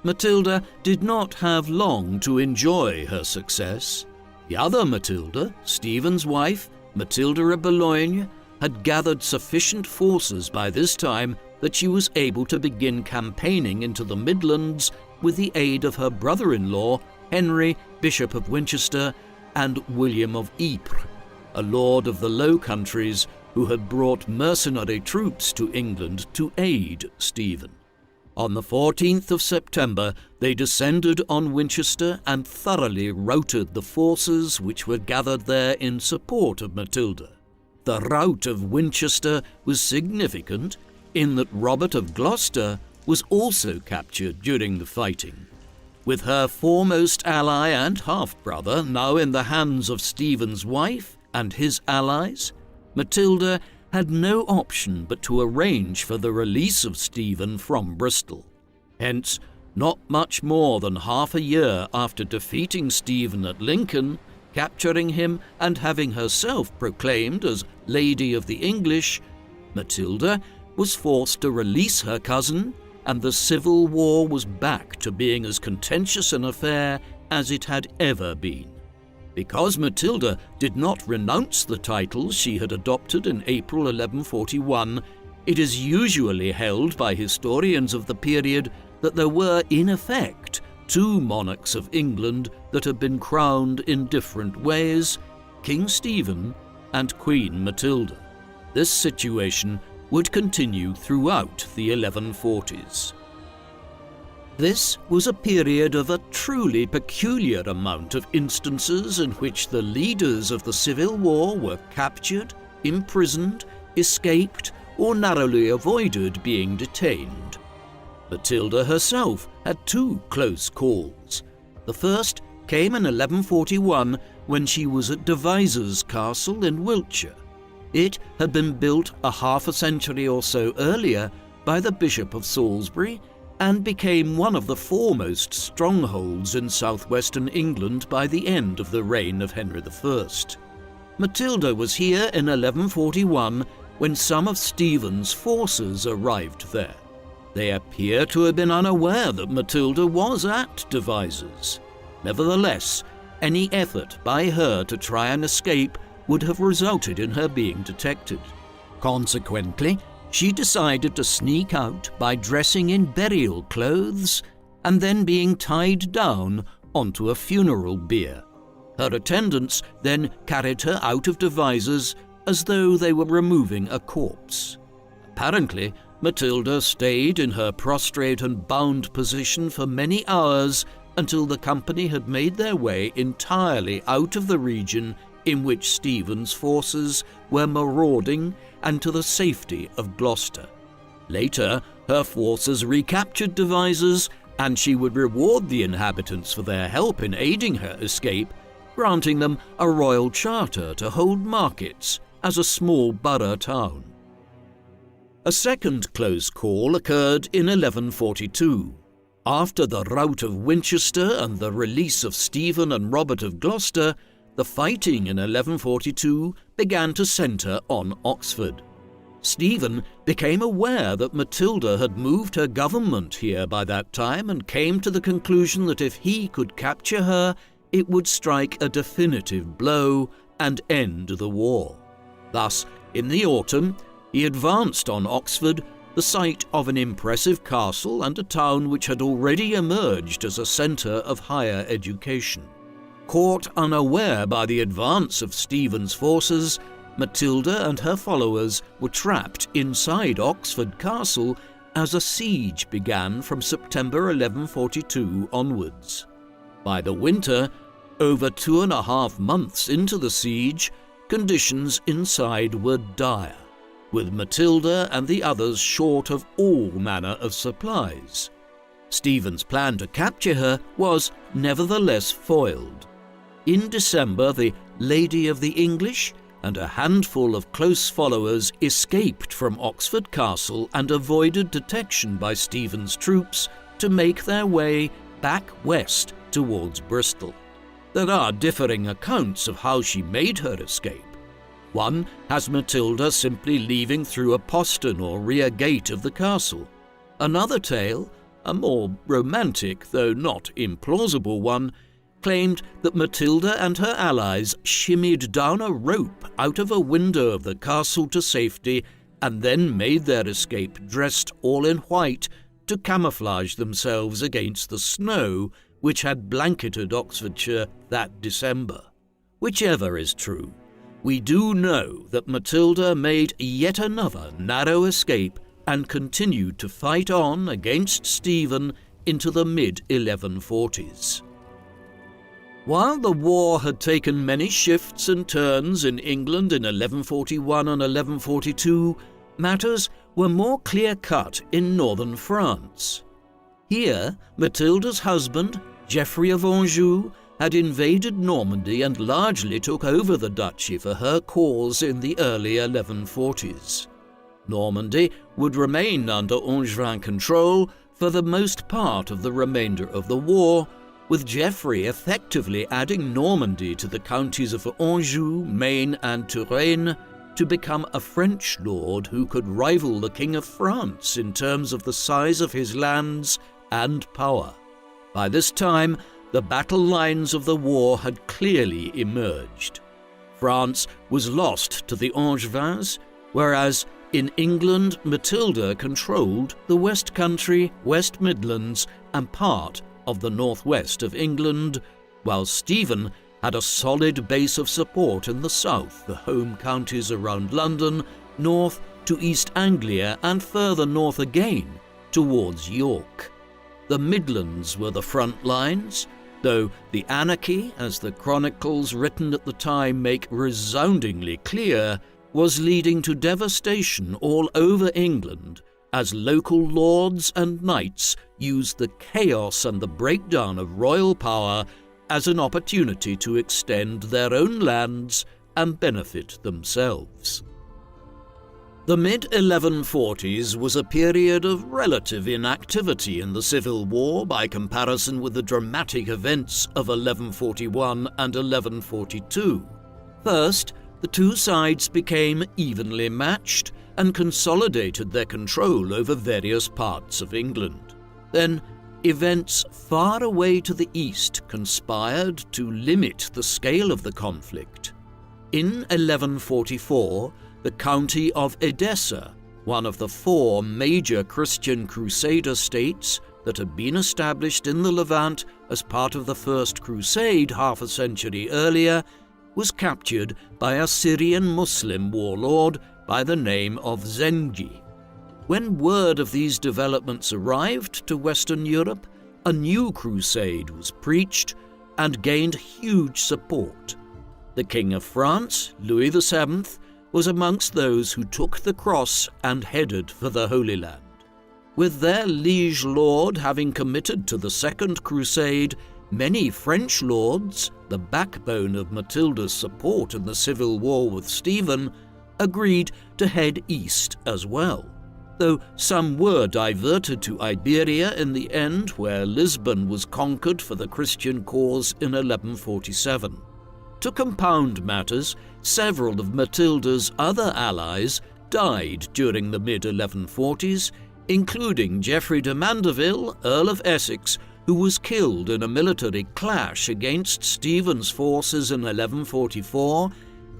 Matilda did not have long to enjoy her success. The other Matilda, Stephen's wife, Matilda of Blois, had gathered sufficient forces by this time that she was able to begin campaigning into the Midlands with the aid of her brother-in-law, Henry, Bishop of Winchester, and William of Ypres, a lord of the Low Countries who had brought mercenary troops to England to aid Stephen. On the 14th of September, they descended on Winchester and thoroughly routed the forces which were gathered there in support of Matilda. the rout of Winchester was significant in that Robert of Gloucester was also captured during the fighting. With her foremost ally and half-brother now in the hands of Stephen's wife and his allies, Matilda had no option but to arrange for the release of Stephen from Bristol. Hence, not much more than half a year after defeating Stephen at Lincoln, capturing him and having herself proclaimed as Lady of the English, Matilda was forced to release her cousin, and the Civil War was back to being as contentious an affair as it had ever been. Because Matilda did not renounce the titles she had adopted in April 1141, it is usually held by historians of the period that there were, in effect, two monarchs of England that had been crowned in different ways, King Stephen and Queen Matilda. This situation would continue throughout the 1140s. This was a period of a truly peculiar amount of instances in which the leaders of the Civil War were captured, imprisoned, escaped, or narrowly avoided being detained. Matilda herself had two close calls. The first came in 1141 when she was at Devizes Castle in Wiltshire. It had been built a half a century or so earlier by the Bishop of Salisbury and became one of the foremost strongholds in southwestern England by the end of the reign of Henry I. Matilda was here in 1141 when some of Stephen's forces arrived there. They appear to have been unaware that Matilda was at Devizes. Nevertheless, any effort by her to try and escape would have resulted in her being detected. Consequently, she decided to sneak out by dressing in burial clothes and then being tied down onto a funeral bier. Her attendants then carried her out of Devizes as though they were removing a corpse. Apparently, Matilda stayed in her prostrate and bound position for many hours until the company had made their way entirely out of the region in which Stephen's forces were marauding and to the safety of Gloucester. Later, her forces recaptured Devizes, and she would reward the inhabitants for their help in aiding her escape, granting them a royal charter to hold markets as a small borough town. A second close call occurred in 1142. After the rout of Winchester and the release of Stephen and Robert of Gloucester, the fighting in 1142 began to centre on Oxford. Stephen became aware that Matilda had moved her government here by that time and came to the conclusion that if he could capture her, it would strike a definitive blow and end the war. Thus, in the autumn, he advanced on Oxford, the site of an impressive castle and a town which had already emerged as a centre of higher education. Caught unaware by the advance of Stephen's forces, Matilda and her followers were trapped inside Oxford Castle as a siege began from September 1142 onwards. By the winter, over 2.5 months into the siege, conditions inside were dire, with Matilda and the others short of all manner of supplies. Stephen's plan to capture her was nevertheless foiled. In December, the Lady of the English and a handful of close followers escaped from Oxford Castle and avoided detection by Stephen's troops to make their way back west towards Bristol. There are differing accounts of how she made her escape. One has Matilda simply leaving through a postern or rear gate of the castle. Another tale, a more romantic though not implausible one, claimed that Matilda and her allies shimmied down a rope out of a window of the castle to safety and then made their escape dressed all in white to camouflage themselves against the snow which had blanketed Oxfordshire that December. Whichever is true, we do know that Matilda made yet another narrow escape and continued to fight on against Stephen into the mid-1140s. While the war had taken many shifts and turns in England in 1141 and 1142, matters were more clear-cut in northern France. Here, Matilda's husband, Geoffrey of Anjou, had invaded Normandy and largely took over the duchy for her cause in the early 1140s. Normandy would remain under Angevin control for the most part of the remainder of the war, with Geoffrey effectively adding Normandy to the counties of Anjou, Maine and Touraine to become a French lord who could rival the King of France in terms of the size of his lands and power. By this time, the battle lines of the war had clearly emerged. France was lost to the Angevins, whereas in England, Matilda controlled the West Country, West Midlands, and part of the northwest of England, while Stephen had a solid base of support in the south, the home counties around London, north to East Anglia, and further north again towards York. The Midlands were the front lines, though the Anarchy, as the chronicles written at the time make resoundingly clear, was leading to devastation all over England as local lords and knights used the chaos and the breakdown of royal power as an opportunity to extend their own lands and benefit themselves. The mid-1140s was a period of relative inactivity in the Civil War by comparison with the dramatic events of 1141 and 1142. First, the two sides became evenly matched and consolidated their control over various parts of England. Then, events far away to the east conspired to limit the scale of the conflict. In 1144, the county of Edessa, one of the four major Christian Crusader states that had been established in the Levant as part of the First Crusade half a century earlier, was captured by a Syrian Muslim warlord by the name of Zengi. When word of these developments arrived to Western Europe, a new crusade was preached and gained huge support. The King of France, Louis VII, was amongst those who took the cross and headed for the Holy Land. With their liege lord having committed to the Second Crusade, many French lords, the backbone of Matilda's support in the civil war with Stephen, agreed to head east as well, though some were diverted to Iberia in the end, where Lisbon was conquered for the Christian cause in 1147. To compound matters, several of Matilda's other allies died during the mid-1140s, including Geoffrey de Mandeville, Earl of Essex, who was killed in a military clash against Stephen's forces in 1144,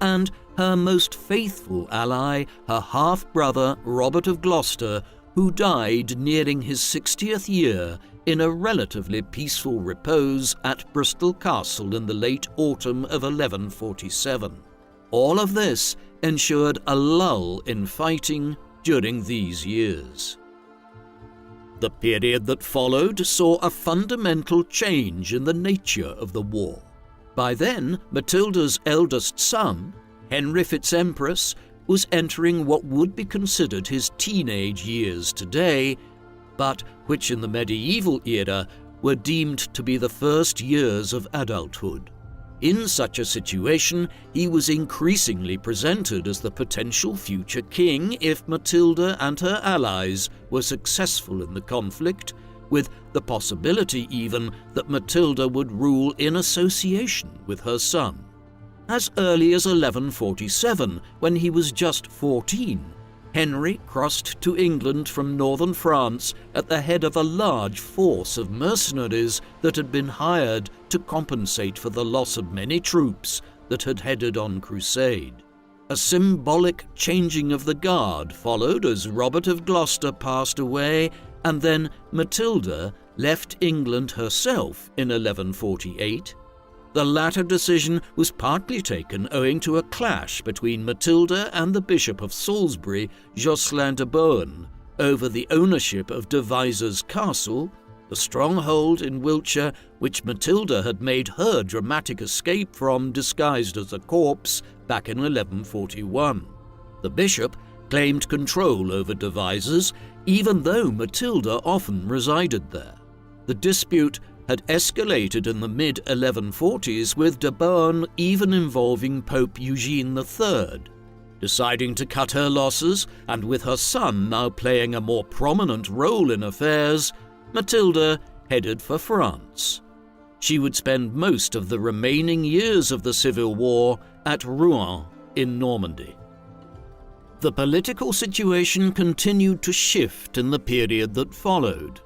and her most faithful ally, her half-brother Robert of Gloucester, who died nearing his 60th year in a relatively peaceful repose at Bristol Castle in the late autumn of 1147. All of this ensured a lull in fighting during these years. The period that followed saw a fundamental change in the nature of the war. By then, Matilda's eldest son, Henry Fitz-Empress, was entering what would be considered his teenage years today, but which in the medieval era were deemed to be the first years of adulthood. In such a situation, he was increasingly presented as the potential future king if Matilda and her allies were successful in the conflict, with the possibility even that Matilda would rule in association with her son. As early as 1147, when he was just 14, Henry crossed to England from northern France at the head of a large force of mercenaries that had been hired to compensate for the loss of many troops that had headed on crusade. A symbolic changing of the guard followed as Robert of Gloucester passed away, and then Matilda left England herself in 1148. The latter decision was partly taken owing to a clash between Matilda and the Bishop of Salisbury, Jocelin de Bohun, over the ownership of Devizes Castle, the stronghold in Wiltshire which Matilda had made her dramatic escape from disguised as a corpse back in 1141. The bishop claimed control over Devizes, even though Matilda often resided there. The dispute had escalated in the mid-1140s, with de Bohun even involving Pope Eugene III. Deciding to cut her losses, and with her son now playing a more prominent role in affairs, Matilda headed for France. She would spend most of the remaining years of the Civil War at Rouen in Normandy. The political situation continued to shift in the period that followed.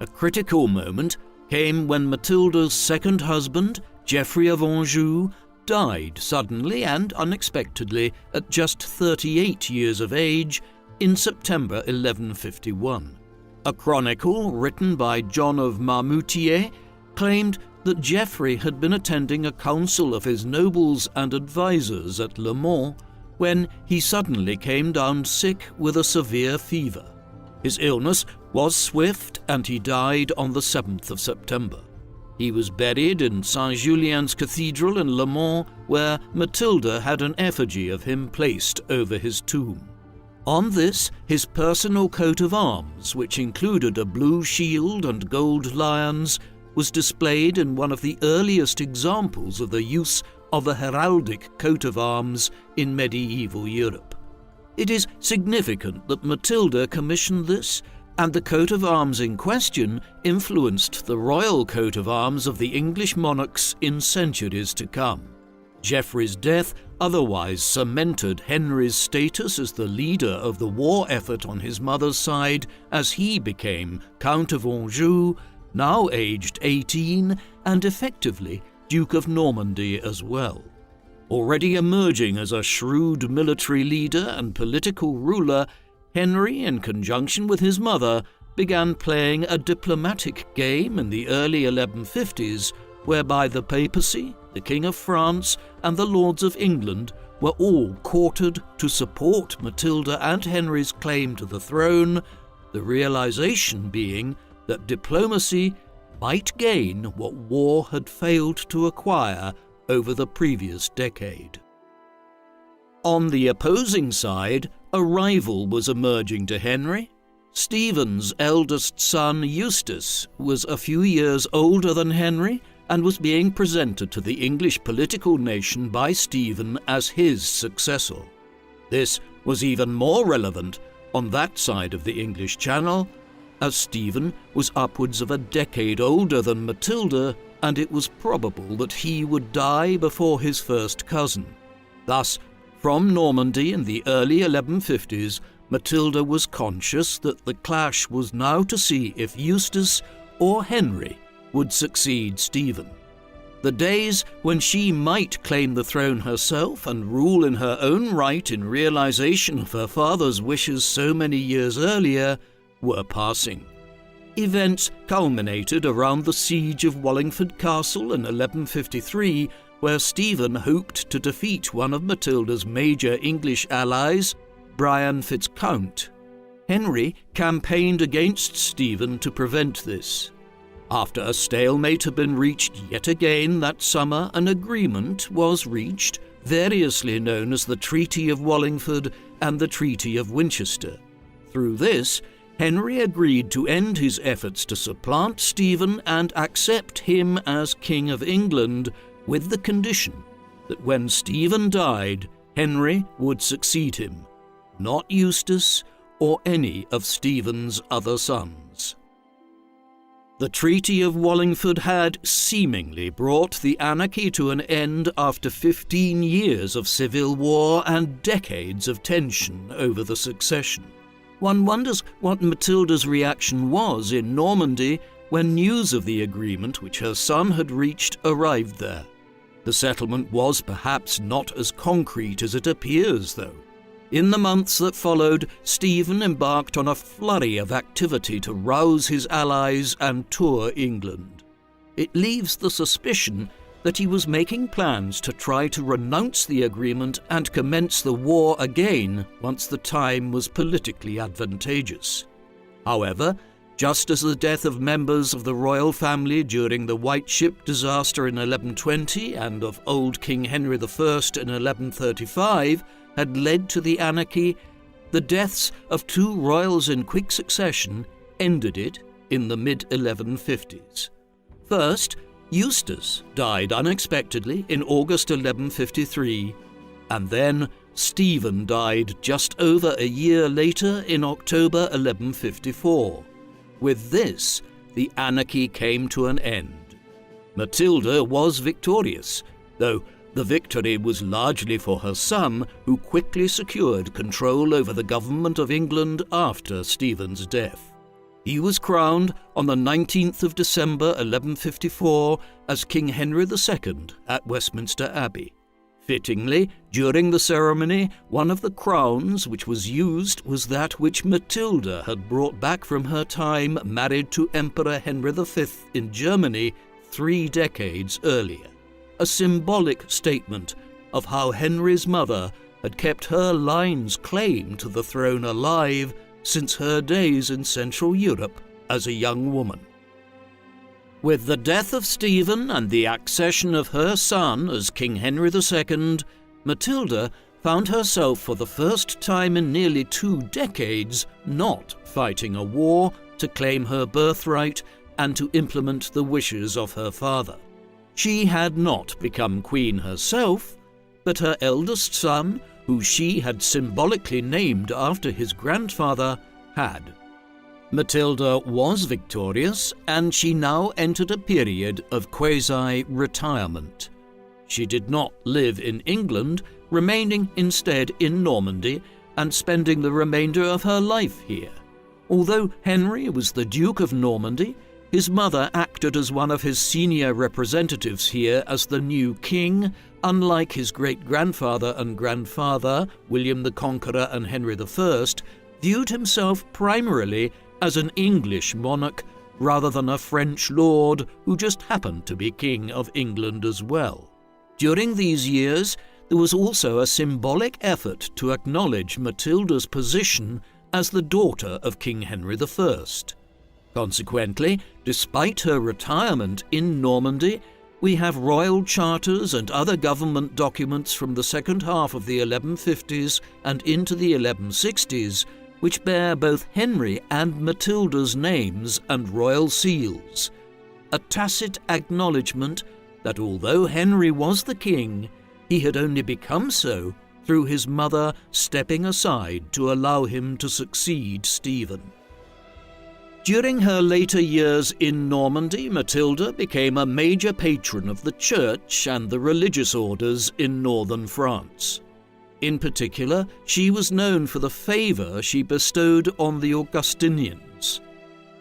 A critical moment came when Matilda's second husband, Geoffrey of Anjou, died suddenly and unexpectedly at just 38 years of age in September 1151. A chronicle written by John of Marmoutier claimed that Geoffrey had been attending a council of his nobles and advisers at Le Mans when he suddenly came down sick with a severe fever. His illness was swift and he died on the 7th of September. He was buried in Saint-Julian's Cathedral in Le Mans, where Matilda had an effigy of him placed over his tomb. On this, his personal coat of arms, which included a blue shield and gold lions, was displayed in one of the earliest examples of the use of a heraldic coat of arms in medieval Europe. It is significant that Matilda commissioned this, and the coat of arms in question influenced the royal coat of arms of the English monarchs in centuries to come. Geoffrey's death otherwise cemented Henry's status as the leader of the war effort on his mother's side, as he became Count of Anjou, now aged 18, and effectively Duke of Normandy as well. Already emerging as a shrewd military leader and political ruler, Henry, in conjunction with his mother, began playing a diplomatic game in the early 1150s, whereby the papacy, the King of France, and the Lords of England were all courted to support Matilda and Henry's claim to the throne, the realization being that diplomacy might gain what war had failed to acquire over the previous decade. On the opposing side, a rival was emerging to Henry. Stephen's eldest son, Eustace, was a few years older than Henry and was being presented to the English political nation by Stephen as his successor. This was even more relevant on that side of the English Channel, as Stephen was upwards of a decade older than Matilda, and it was probable that he would die before his first cousin. Thus, from Normandy in the early 1150s, Matilda was conscious that the clash was now to see if Eustace or Henry would succeed Stephen. The days when she might claim the throne herself and rule in her own right in realization of her father's wishes so many years earlier were passing. Events culminated around the siege of Wallingford Castle in 1153, where Stephen hoped to defeat one of Matilda's major English allies, Brian Fitzcount. Henry campaigned against Stephen to prevent this. After a stalemate had been reached yet again that summer, an agreement was reached, variously known as the Treaty of Wallingford and the Treaty of Winchester. Through this, Henry agreed to end his efforts to supplant Stephen and accept him as King of England, with the condition that when Stephen died, Henry would succeed him, not Eustace or any of Stephen's other sons. The Treaty of Wallingford had seemingly brought the anarchy to an end after 15 years of civil war and decades of tension over the succession. One wonders what Matilda's reaction was in Normandy when news of the agreement which her son had reached arrived there. The settlement was perhaps not as concrete as it appears, though. In the months that followed, Stephen embarked on a flurry of activity to rouse his allies and tour England. It leaves the suspicion that he was making plans to try to renounce the agreement and commence the war again once the time was politically advantageous. However, Just as the death of members of the royal family during the White Ship disaster in 1120 and of old King Henry I in 1135 had led to the Anarchy, the deaths of two royals in quick succession ended it in the mid-1150s. First, Eustace died unexpectedly in August 1153, and then Stephen died just over a year later in October 1154. With this, the Anarchy came to an end. Matilda was victorious, though the victory was largely for her son, who quickly secured control over the government of England after Stephen's death. He was crowned on the 19th of December 1154 as King Henry II at Westminster Abbey. Fittingly, during the ceremony, one of the crowns which was used was that which Matilda had brought back from her time married to Emperor Henry V in Germany 3 decades earlier, a symbolic statement of how Henry's mother had kept her line's claim to the throne alive since her days in Central Europe as a young woman. With the death of Stephen and the accession of her son as King Henry II, Matilda found herself for the first time in nearly 2 decades not fighting a war to claim her birthright and to implement the wishes of her father. She had not become queen herself, but her eldest son, who she had symbolically named after his grandfather, had. Matilda was victorious, and she now entered a period of quasi-retirement. She did not live in England, remaining instead in Normandy and spending the remainder of her life here. Although Henry was the Duke of Normandy, his mother acted as one of his senior representatives here as the new king, unlike his great-grandfather and grandfather, William the Conqueror and Henry I, viewed himself primarily as an English monarch rather than a French lord who just happened to be King of England as well. During these years, there was also a symbolic effort to acknowledge Matilda's position as the daughter of King Henry I. Consequently, despite her retirement in Normandy, we have royal charters and other government documents from the second half of the 1150s and into the 1160s, which bear both Henry and Matilda's names and royal seals, a tacit acknowledgement that although Henry was the king, he had only become so through his mother stepping aside to allow him to succeed Stephen. During her later years in Normandy, Matilda became a major patron of the church and the religious orders in northern France. In particular, she was known for the favour she bestowed on the Augustinians.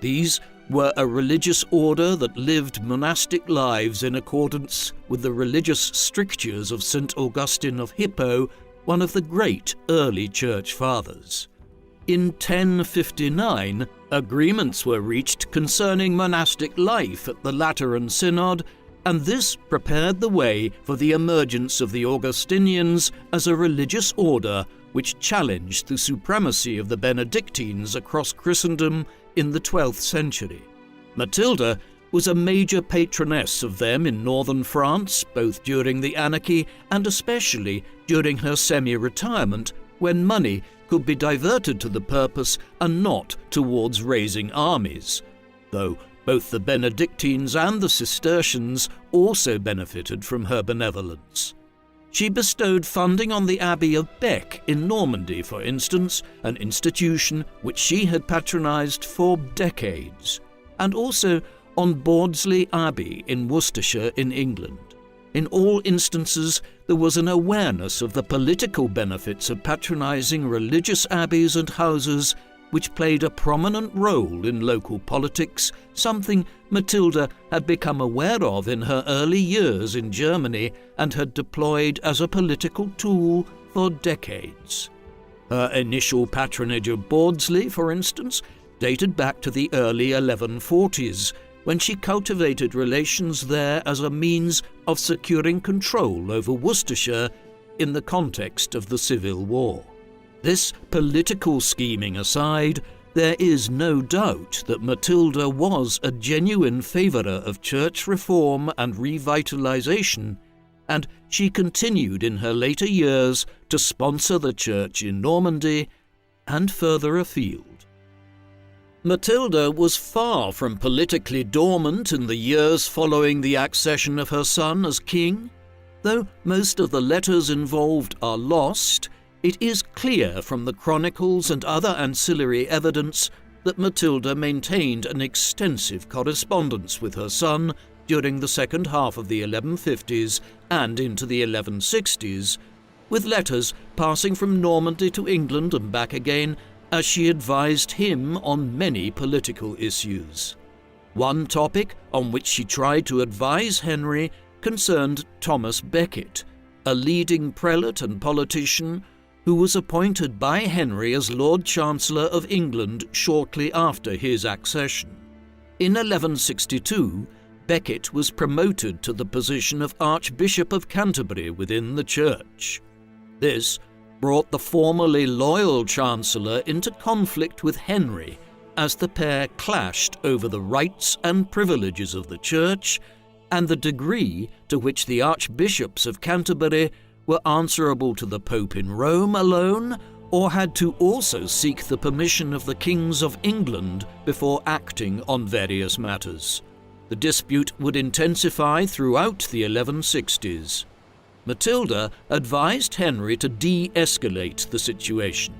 These were a religious order that lived monastic lives in accordance with the religious strictures of St. Augustine of Hippo, one of the great early church fathers. In 1059, agreements were reached concerning monastic life at the Lateran Synod, and this prepared the way for the emergence of the Augustinians as a religious order which challenged the supremacy of the Benedictines across Christendom in the 12th century. Matilda was a major patroness of them in northern France, both during the Anarchy and especially during her semi-retirement, when money could be diverted to the purpose and not towards raising armies, though both the Benedictines and the Cistercians also benefited from her benevolence. She bestowed funding on the Abbey of Bec in Normandy, for instance, an institution which she had patronized for decades, and also on Bawdsley Abbey in Worcestershire in England. In all instances, there was an awareness of the political benefits of patronizing religious abbeys and houses which played a prominent role in local politics, something Matilda had become aware of in her early years in Germany and had deployed as a political tool for decades. Her initial patronage of Bawdsley, for instance, dated back to the early 1140s, when she cultivated relations there as a means of securing control over Worcestershire in the context of the Civil War. This political scheming aside, There is no doubt that Matilda was a genuine favourer of church reform and revitalisation, and she continued in her later years to sponsor the church in Normandy and further afield. Matilda was far from politically dormant in the years following the accession of her son as king. Though most of the letters involved are lost, it is clear from the chronicles and other ancillary evidence that Matilda maintained an extensive correspondence with her son during the second half of the 1150s and into the 1160s, with letters passing from Normandy to England and back again as she advised him on many political issues. One topic on which she tried to advise Henry concerned Thomas Becket, a leading prelate and politician who was appointed by Henry as Lord Chancellor of England shortly after his accession. In 1162, Becket was promoted to the position of Archbishop of Canterbury within the Church. This brought the formerly loyal Chancellor into conflict with Henry as the pair clashed over the rights and privileges of the Church and the degree to which the Archbishops of Canterbury were answerable to the Pope in Rome alone, or had to also seek the permission of the kings of England before acting on various matters. The dispute would intensify throughout the 1160s. Matilda advised Henry to de-escalate the situation.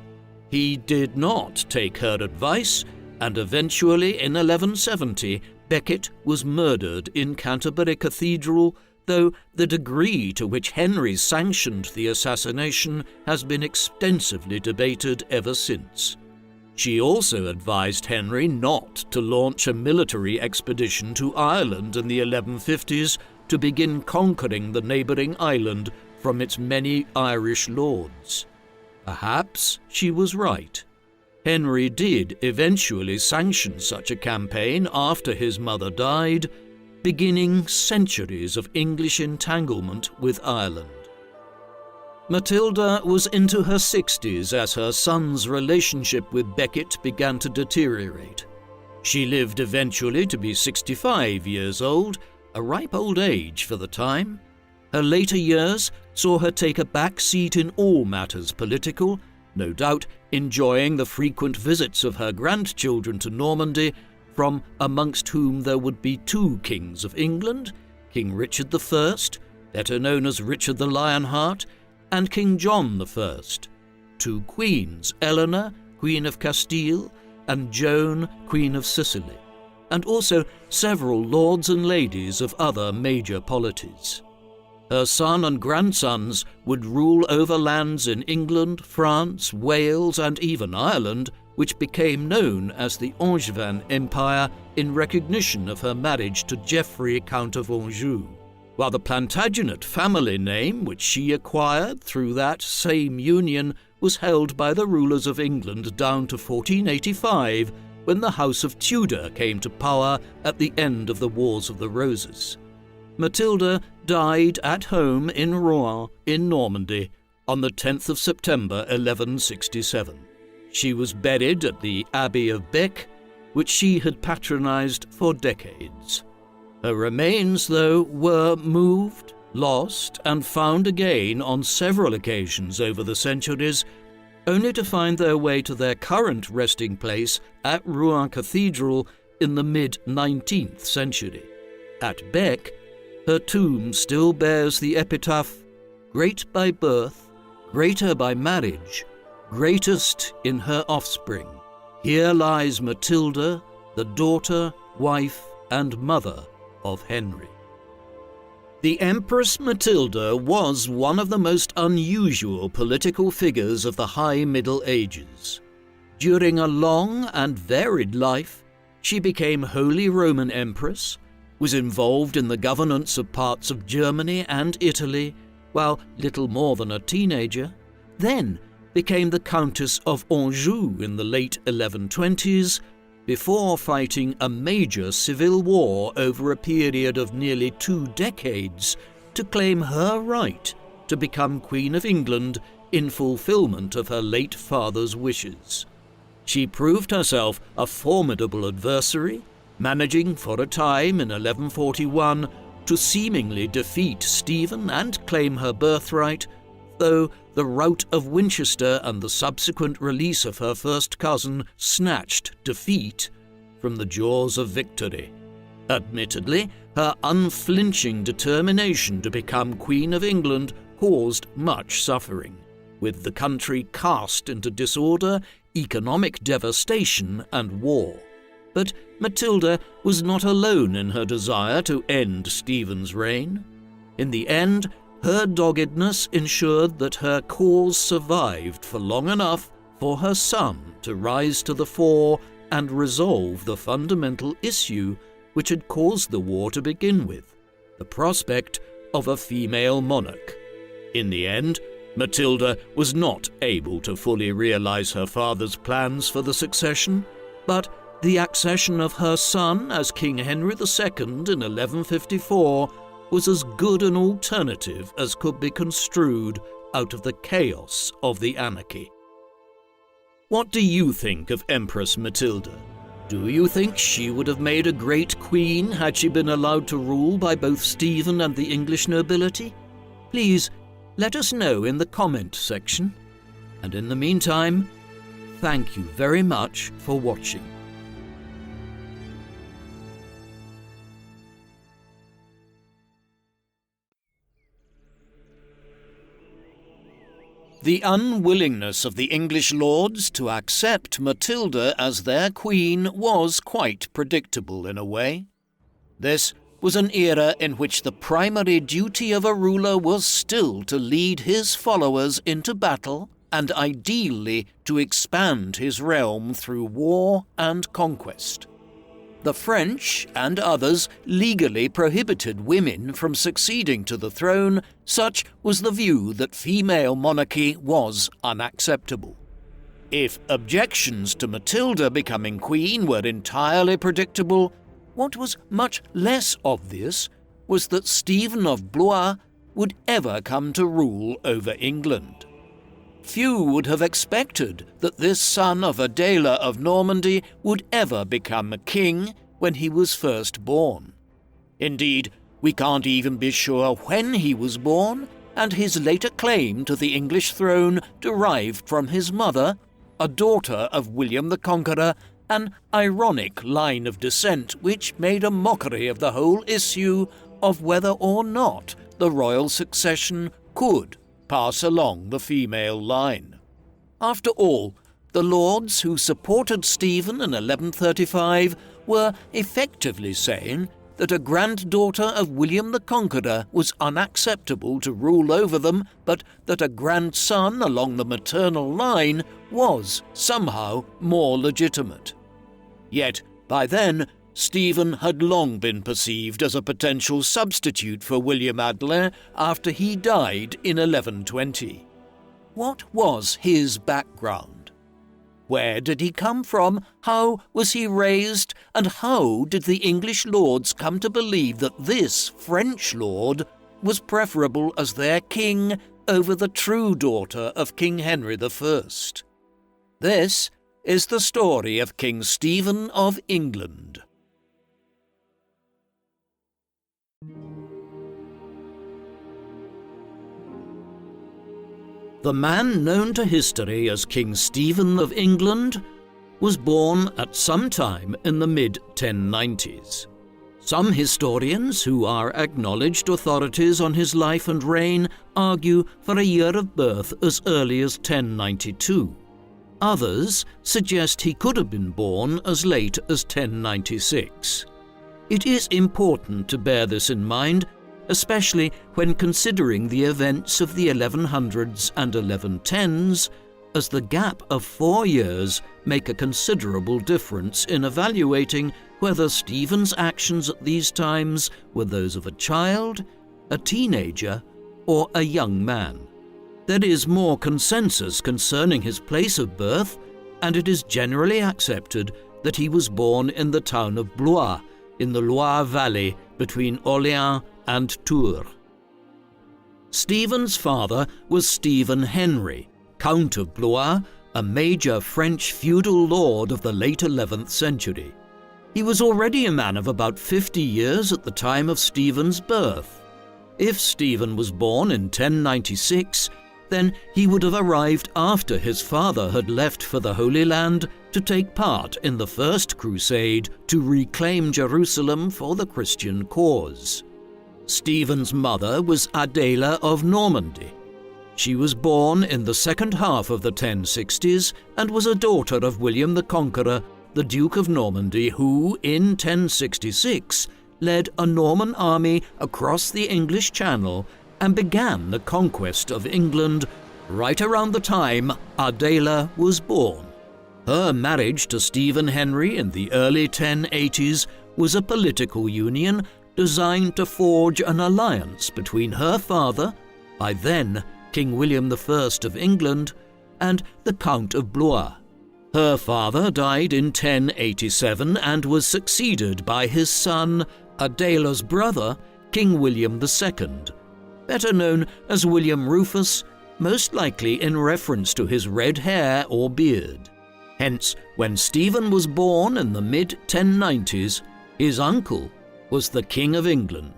He did not take her advice, and eventually in 1170 Becket was murdered in Canterbury Cathedral, though the degree to which Henry sanctioned the assassination has been extensively debated ever since. She also advised Henry not to launch a military expedition to Ireland in the 1150s to begin conquering the neighbouring island from its many Irish lords. Perhaps she was right. Henry did eventually sanction such a campaign after his mother died, beginning centuries of English entanglement with Ireland. Matilda was into her 60s as her son's relationship with Becket began to deteriorate. She lived eventually to be 65 years old, a ripe old age for the time. Her later years saw her take a back seat in all matters political, no doubt enjoying the frequent visits of her grandchildren to Normandy, from amongst whom there would be two kings of England, King Richard I, better known as Richard the Lionheart, and King John I, two queens, Eleanor, Queen of Castile, and Joan, Queen of Sicily, and also several lords and ladies of other major polities. Her son and grandsons would rule over lands in England, France, Wales, and even Ireland, which became known as the Angevin Empire in recognition of her marriage to Geoffrey, Count of Anjou, while the Plantagenet family name, which she acquired through that same union, was held by the rulers of England down to 1485, when the House of Tudor came to power at the end of the Wars of the Roses. Matilda died at home in Rouen in Normandy on the 10th of September 1167. She was buried at the Abbey of Bec, which she had patronized for decades. Her remains, though, were moved, lost, and found again on several occasions over the centuries, only to find their way to their current resting place at Rouen Cathedral in the mid-19th century. At Bec, her tomb still bears the epitaph, "Great by birth, greater by marriage, greatest in her offspring. Here lies Matilda, the daughter, wife, and mother of Henry." The Empress Matilda was one of the most unusual political figures of the High Middle Ages. During a long and varied life, she became Holy Roman Empress, was involved in the governance of parts of Germany and Italy while little more than a teenager, then became the Countess of Anjou in the late 1120s, before fighting a major civil war over a period of nearly 2 decades to claim her right to become Queen of England in fulfillment of her late father's wishes. She proved herself a formidable adversary, managing for a time in 1141 to seemingly defeat Stephen and claim her birthright, though the rout of Winchester and the subsequent release of her first cousin snatched defeat from the jaws of victory. Admittedly, her unflinching determination to become Queen of England caused much suffering, with the country cast into disorder, economic devastation, and war. But Matilda was not alone in her desire to end Stephen's reign. In the end, her doggedness ensured that her cause survived for long enough for her son to rise to the fore and resolve the fundamental issue which had caused the war to begin with, the prospect of a female monarch. In the end, Matilda was not able to fully realize her father's plans for the succession, but the accession of her son as King Henry II in 1154 was as good an alternative as could be construed out of the chaos of the Anarchy. What do you think of Empress Matilda? Do you think she would have made a great queen had she been allowed to rule by both Stephen and the English nobility? Please let us know in the comment section. And in the meantime, thank you very much for watching. The unwillingness of the English lords to accept Matilda as their queen was quite predictable in a way. This was an era in which the primary duty of a ruler was still to lead his followers into battle and ideally to expand his realm through war and conquest. The French and others legally prohibited women from succeeding to the throne. Such was the view that female monarchy was unacceptable. If objections to Matilda becoming queen were entirely predictable, what was much less obvious was that Stephen of Blois would ever come to rule over England. Few would have expected that this son of Adela of Normandy would ever become a king when he was first born. Indeed, we can't even be sure when he was born, and his later claim to the English throne derived from his mother, a daughter of William the Conqueror, an ironic line of descent which made a mockery of the whole issue of whether or not the royal succession could pass along the female line. After all, the lords who supported Stephen in 1135 were effectively saying that a granddaughter of William the Conqueror was unacceptable to rule over them, but that a grandson along the maternal line was somehow more legitimate. Yet, by then, Stephen had long been perceived as a potential substitute for William Adelin after he died in 1120. What was his background? Where did he come from? How was he raised? And how did the English lords come to believe that this French lord was preferable as their king over the true daughter of King Henry I? This is the story of King Stephen of England. The man known to history as King Stephen of England was born at some time in the mid-1090s. Some historians, who are acknowledged authorities on his life and reign, argue for a year of birth as early as 1092. Others suggest he could have been born as late as 1096. It is important to bear this in mind, especially when considering the events of the 1100s and 1110s, as the gap of 4 years make a considerable difference in evaluating whether Stephen's actions at these times were those of a child, a teenager, or a young man. There is more consensus concerning his place of birth, and it is generally accepted that he was born in the town of Blois, in the Loire Valley between Orléans and Tours. Stephen's father was Stephen Henry, Count of Blois, a major French feudal lord of the late 11th century. He was already a man of about 50 years at the time of Stephen's birth. If Stephen was born in 1096, then he would have arrived after his father had left for the Holy Land to take part in the First Crusade to reclaim Jerusalem for the Christian cause. Stephen's mother was Adela of Normandy. She was born in the second half of the 1060s and was a daughter of William the Conqueror, the Duke of Normandy, who, in 1066, led a Norman army across the English Channel and began the conquest of England right around the time Adela was born. Her marriage to Stephen Henry in the early 1080s was a political union designed to forge an alliance between her father, by then King William I of England, and the Count of Blois. Her father died in 1087 and was succeeded by his son, Adela's brother, King William II, better known as William Rufus, most likely in reference to his red hair or beard. Hence, when Stephen was born in the mid-1090s, his uncle was the King of England.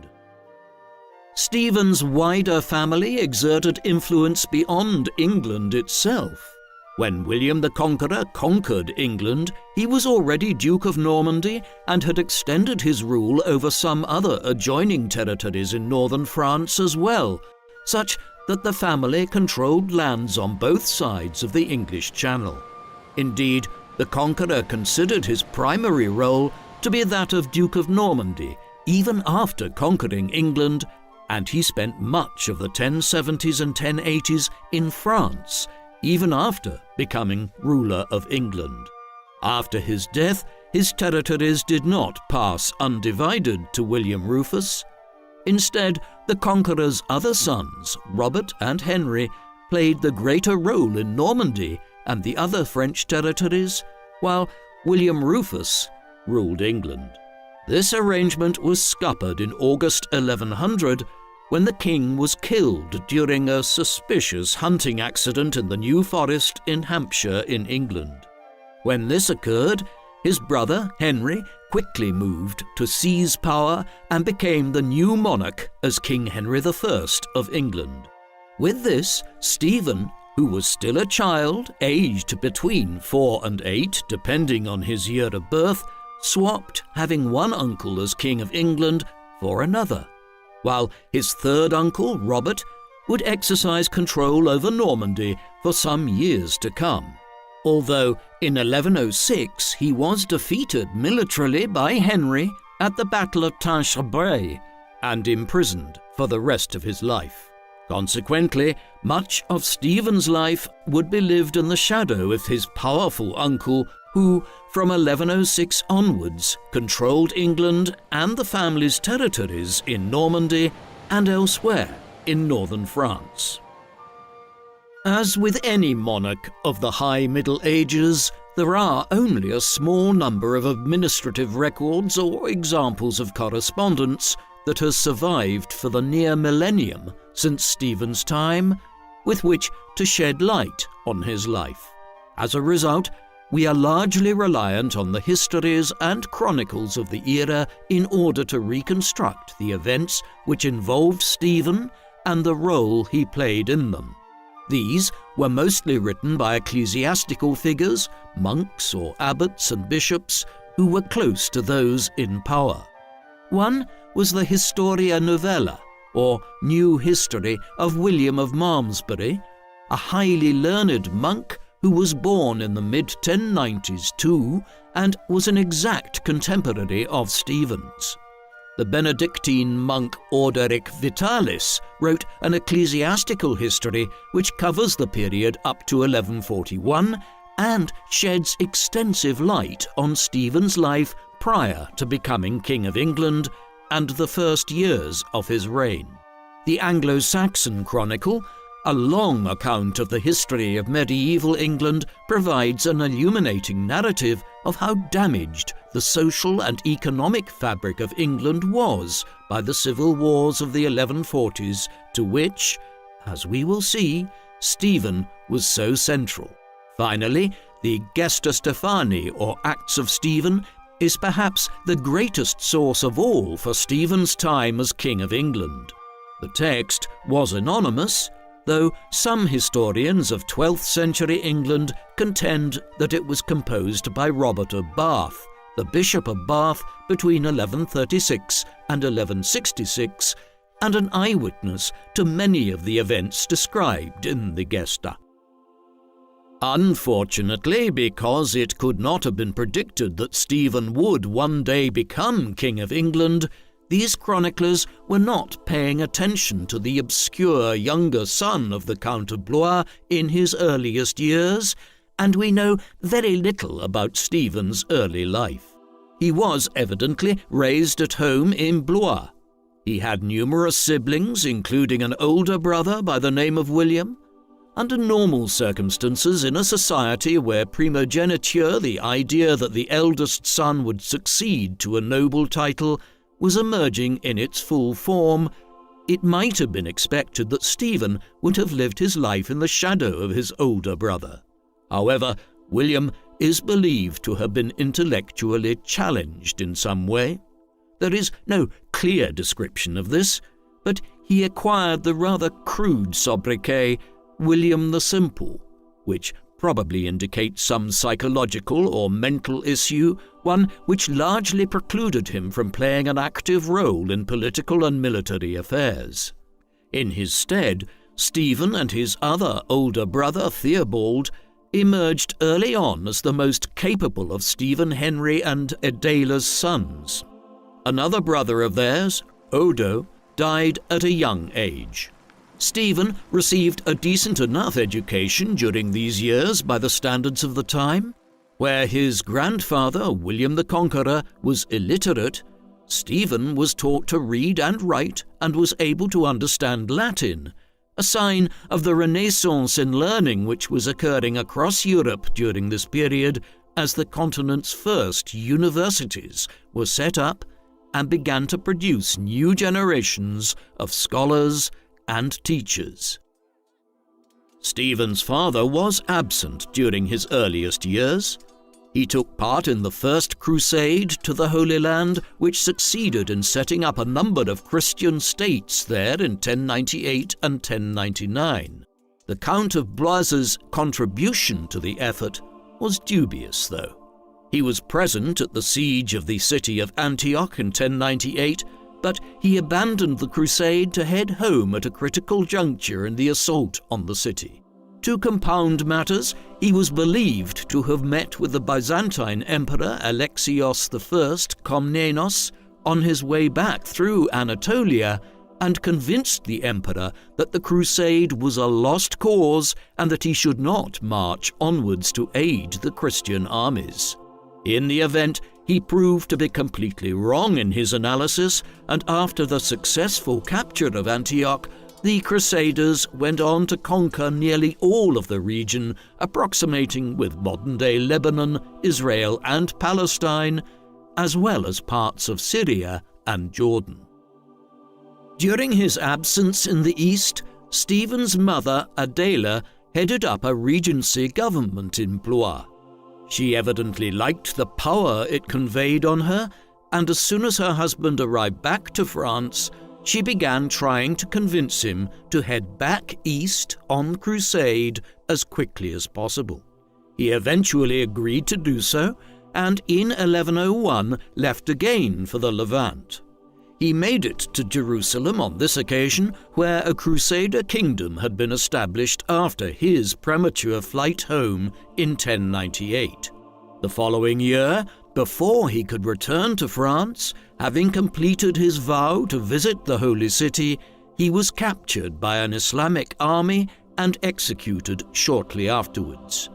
Stephen's wider family exerted influence beyond England itself. When William the Conqueror conquered England, he was already Duke of Normandy and had extended his rule over some other adjoining territories in northern France as well, such that the family controlled lands on both sides of the English Channel. Indeed, the Conqueror considered his primary role to be that of Duke of Normandy, even after conquering England, and he spent much of the 1070s and 1080s in France, even after becoming ruler of England. After his death, his territories did not pass undivided to William Rufus. Instead, the Conqueror's other sons, Robert and Henry, played the greater role in Normandy and the other French territories, while William Rufus ruled England. This arrangement was scuppered in August 1100 when the king was killed during a suspicious hunting accident in the New Forest in Hampshire in England. When this occurred, his brother Henry quickly moved to seize power and became the new monarch as King Henry I of England. With this, Stephen, who was still a child, aged between 4 and 8, depending on his year of birth, swapped having one uncle as King of England for another, while his third uncle, Robert, would exercise control over Normandy for some years to come. Although in 1106 he was defeated militarily by Henry at the Battle of Tinchebray and imprisoned for the rest of his life. Consequently, much of Stephen's life would be lived in the shadow of his powerful uncle, who, from 1106 onwards, controlled England and the family's territories in Normandy and elsewhere in northern France. As with any monarch of the High Middle Ages, there are only a small number of administrative records or examples of correspondence that has survived for the near millennium since Stephen's time, with which to shed light on his life. As a result, we are largely reliant on the histories and chronicles of the era in order to reconstruct the events which involved Stephen and the role he played in them. These were mostly written by ecclesiastical figures, monks or abbots and bishops, who were close to those in power. One was the Historia Novella, or New History of William of Malmesbury, a highly learned monk who was born in the mid-1090s too, and was an exact contemporary of Stephen's. The Benedictine monk Orderic Vitalis wrote an ecclesiastical history which covers the period up to 1141 and sheds extensive light on Stephen's life prior to becoming King of England and the first years of his reign. The Anglo-Saxon Chronicle, a long account of the history of medieval England, provides an illuminating narrative of how damaged the social and economic fabric of England was by the civil wars of the 1140s, to which, as we will see, Stephen was so central. Finally, the Gesta Stephani, or Acts of Stephen, is perhaps the greatest source of all for Stephen's time as King of England. The text was anonymous, though some historians of 12th century England contend that it was composed by Robert of Bath, the Bishop of Bath between 1136 and 1166, and an eyewitness to many of the events described in the Gesta. Unfortunately, because it could not have been predicted that Stephen would one day become King of England, these chroniclers were not paying attention to the obscure younger son of the Count of Blois in his earliest years, and we know very little about Stephen's early life. He was evidently raised at home in Blois. He had numerous siblings, including an older brother by the name of William. Under normal circumstances, in a society where primogeniture, the idea that the eldest son would succeed to a noble title, was emerging in its full form, it might have been expected that Stephen would have lived his life in the shadow of his older brother. However, William is believed to have been intellectually challenged in some way. There is no clear description of this, but he acquired the rather crude sobriquet William the Simple, which probably indicates some psychological or mental issue, one which largely precluded him from playing an active role in political and military affairs. In his stead, Stephen and his other older brother Theobald emerged early on as the most capable of Stephen Henry and Adela's sons. Another brother of theirs, Odo, died at a young age. Stephen received a decent enough education during these years by the standards of the time. Where his grandfather, William the Conqueror, was illiterate, Stephen was taught to read and write and was able to understand Latin, a sign of the Renaissance in learning which was occurring across Europe during this period as the continent's first universities were set up and began to produce new generations of scholars and teachers. Stephen's father was absent during his earliest years. He took part in the First Crusade to the Holy Land, which succeeded in setting up a number of Christian states there in 1098 and 1099. The Count of Blois's contribution to the effort was dubious, though. He was present at the siege of the city of Antioch in 1098, but he abandoned the crusade to head home at a critical juncture in the assault on the city. To compound matters, he was believed to have met with the Byzantine Emperor Alexios I Komnenos on his way back through Anatolia and convinced the emperor that the crusade was a lost cause and that he should not march onwards to aid the Christian armies. In the event, he proved to be completely wrong in his analysis, and after the successful capture of Antioch, the Crusaders went on to conquer nearly all of the region, approximating with modern-day Lebanon, Israel, and Palestine, as well as parts of Syria and Jordan. During his absence in the east, Stephen's mother, Adela, headed up a regency government in Blois. She evidently liked the power it conveyed on her, and as soon as her husband arrived back to France, she began trying to convince him to head back east on crusade as quickly as possible. He eventually agreed to do so, and in 1101 left again for the Levant. He made it to Jerusalem on this occasion, where a Crusader kingdom had been established after his premature flight home in 1098. The following year, before he could return to France, having completed his vow to visit the Holy City, he was captured by an Islamic army and executed shortly afterwards.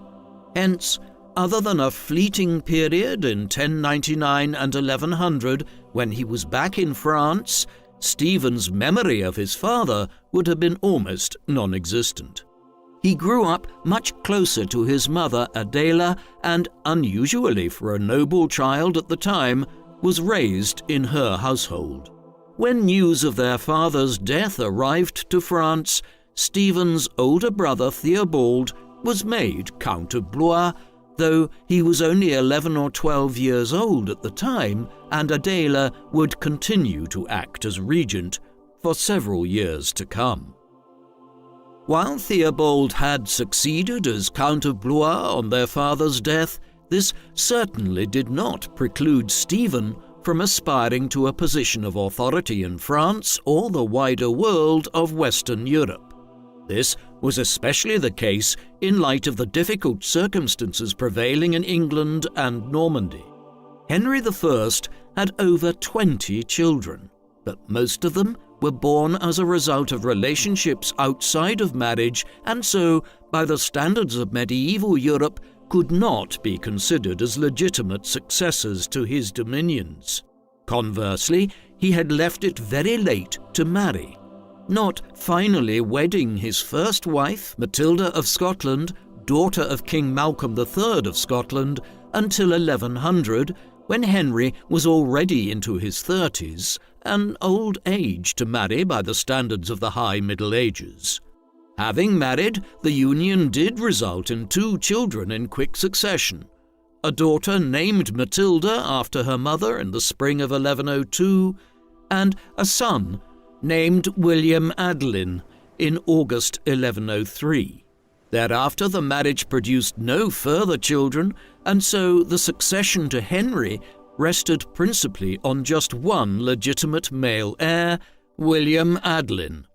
Hence, other than a fleeting period in 1099 and 1100, when he was back in France, Stephen's memory of his father would have been almost non-existent. He grew up much closer to his mother Adela and, unusually for a noble child at the time, was raised in her household. When news of their father's death arrived to France, Stephen's older brother Theobald was made Count of Blois, though he was only 11 or 12 years old at the time, and Adela would continue to act as regent for several years to come. While Theobald had succeeded as Count of Blois on their father's death, this certainly did not preclude Stephen from aspiring to a position of authority in France or the wider world of Western Europe. This was especially the case in light of the difficult circumstances prevailing in England and Normandy. Henry I had over 20 children, but most of them were born as a result of relationships outside of marriage, and so, by the standards of medieval Europe, could not be considered as legitimate successors to his dominions. Conversely, he had left it very late to marry, not finally wedding his first wife, Matilda of Scotland, daughter of King Malcolm III of Scotland, until 1100, when Henry was already into his 30s, an old age to marry by the standards of the High Middle Ages. Having married, the union did result in 2 children in quick succession, a daughter named Matilda after her mother in the spring of 1102, and a son named William Adelin in August 1103. Thereafter the marriage produced no further children, and so the succession to Henry rested principally on just one legitimate male heir, William Adelin.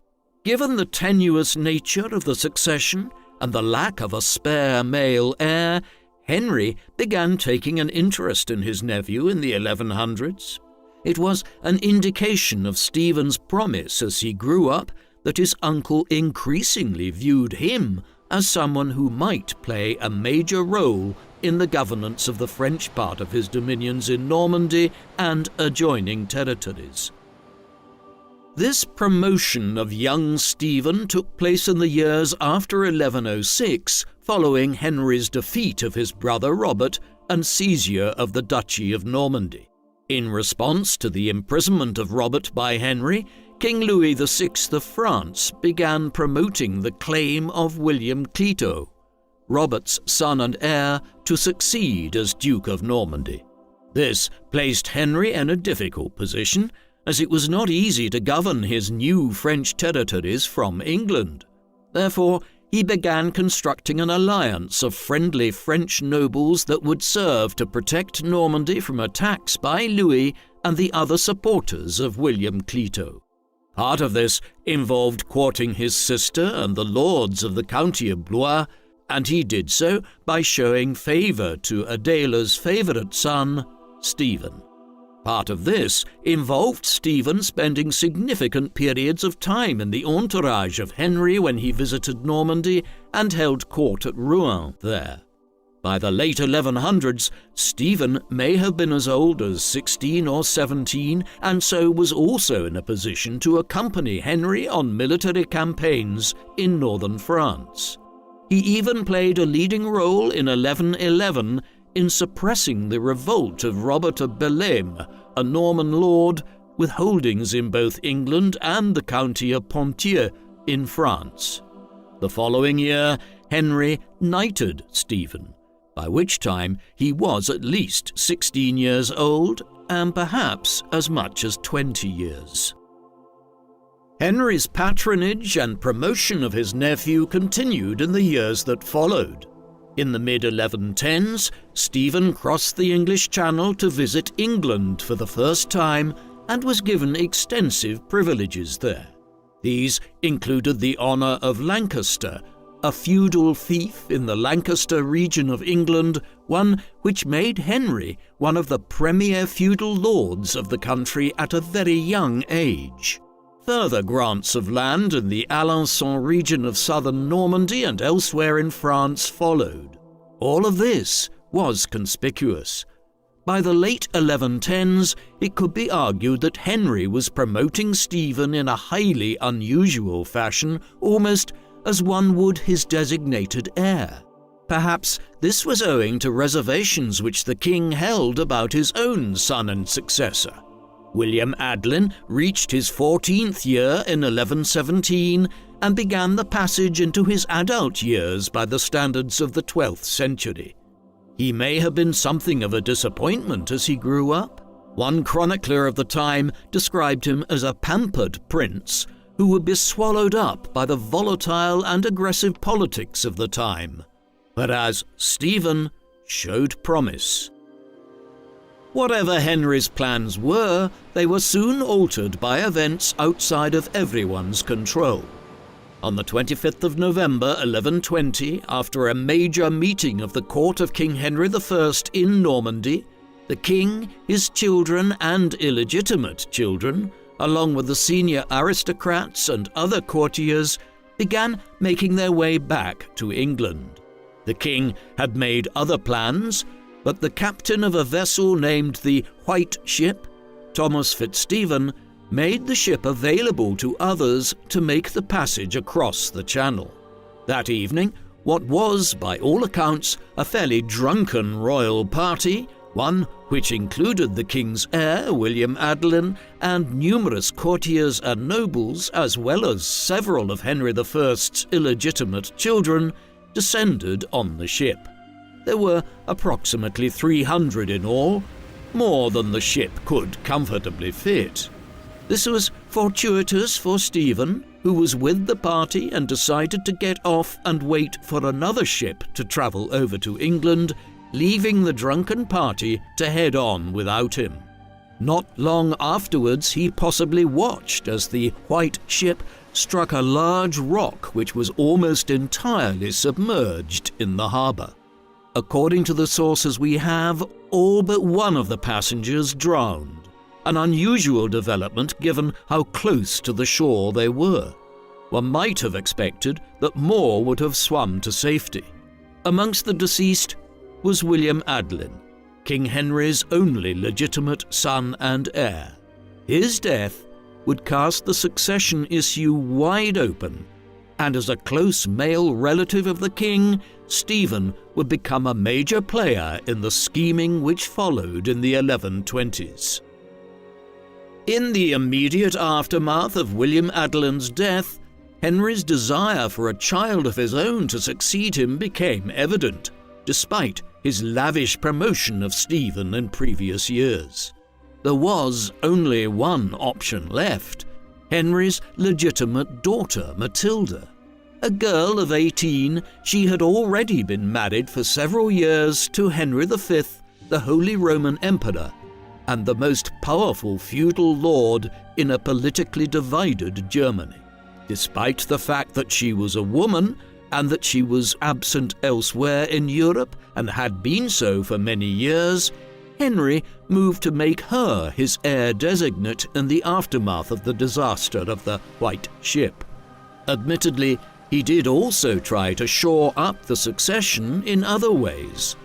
Given the tenuous nature of the succession and the lack of a spare male heir, Henry began taking an interest in his nephew in the 1100s. It was an indication of Stephen's promise as he grew up that his uncle increasingly viewed him as someone who might play a major role in the governance of the French part of his dominions in Normandy and adjoining territories. This promotion of young Stephen took place in the years after 1106, following Henry's defeat of his brother Robert and seizure of the Duchy of Normandy. In response to the imprisonment of Robert by Henry, King Louis VI of France began promoting the claim of William Clito, Robert's son and heir, to succeed as Duke of Normandy. This placed Henry in a difficult position, as it was not easy to govern his new French territories from England. Therefore, he began constructing an alliance of friendly French nobles that would serve to protect Normandy from attacks by Louis and the other supporters of William Clito. Part of this involved courting his sister and the lords of the county of Blois, and he did so by showing favour to Adela's favourite son, Stephen. Part of this involved Stephen spending significant periods of time in the entourage of Henry when he visited Normandy and held court at Rouen there. By the late 1100s, Stephen may have been as old as 16 or 17, and so was also in a position to accompany Henry on military campaigns in northern France. He even played a leading role in 1111 in suppressing the revolt of Robert of Bellême, a Norman lord with holdings in both England and the county of Ponthieu in France. The following year, Henry knighted Stephen, by which time he was at least 16 years old and perhaps as much as 20 years. Henry's patronage and promotion of his nephew continued in the years that followed. In the mid-1110s, Stephen crossed the English Channel to visit England for the first time and was given extensive privileges there. These included the honour of Lancaster, a feudal fief in the Lancaster region of England, one which made Henry one of the premier feudal lords of the country at a very young age. Further grants of land in the Alençon region of southern Normandy and elsewhere in France followed. All of this was conspicuous. By the late 1110s, it could be argued that Henry was promoting Stephen in a highly unusual fashion, almost as one would his designated heir. Perhaps this was owing to reservations which the king held about his own son and successor. William Adelin reached his 14th year in 1117, and began the passage into his adult years by the standards of the 12th century. He may have been something of a disappointment as he grew up. One chronicler of the time described him as a pampered prince who would be swallowed up by the volatile and aggressive politics of the time, whereas Stephen showed promise. Whatever Henry's plans were, they were soon altered by events outside of everyone's control. On the 25th of November 1120, after a major meeting of the court of King Henry I in Normandy, the king, his children and illegitimate children, along with the senior aristocrats and other courtiers, began making their way back to England. The king had made other plans, but the captain of a vessel named the White Ship, Thomas Fitzstephen, made the ship available to others to make the passage across the channel. That evening, what was, by all accounts, a fairly drunken royal party, one which included the king's heir, William Adelin, and numerous courtiers and nobles, as well as several of Henry I's illegitimate children, descended on the ship. There were approximately 300 in all, more than the ship could comfortably fit. This was fortuitous for Stephen, who was with the party and decided to get off and wait for another ship to travel over to England, leaving the drunken party to head on without him. Not long afterwards, he possibly watched as the White Ship struck a large rock which was almost entirely submerged in the harbour. According to the sources we have, all but one of the passengers drowned, an unusual development given how close to the shore they were. One might have expected that more would have swum to safety. Amongst the deceased was William Adelin, King Henry's only legitimate son and heir. His death would cast the succession issue wide open, and as a close male relative of the king, Stephen would become a major player in the scheming which followed in the 1120s. In the immediate aftermath of William Adelin's death, Henry's desire for a child of his own to succeed him became evident, despite his lavish promotion of Stephen in previous years. There was only one option left: Henry's legitimate daughter, Matilda. A girl of 18, she had already been married for several years to Henry V, the Holy Roman Emperor, and the most powerful feudal lord in a politically divided Germany. Despite the fact that she was a woman, and that she was absent elsewhere in Europe and had been so for many years, Henry moved to make her his heir designate in the aftermath of the disaster of the White Ship. Admittedly, he did also try to shore up the succession in other ways.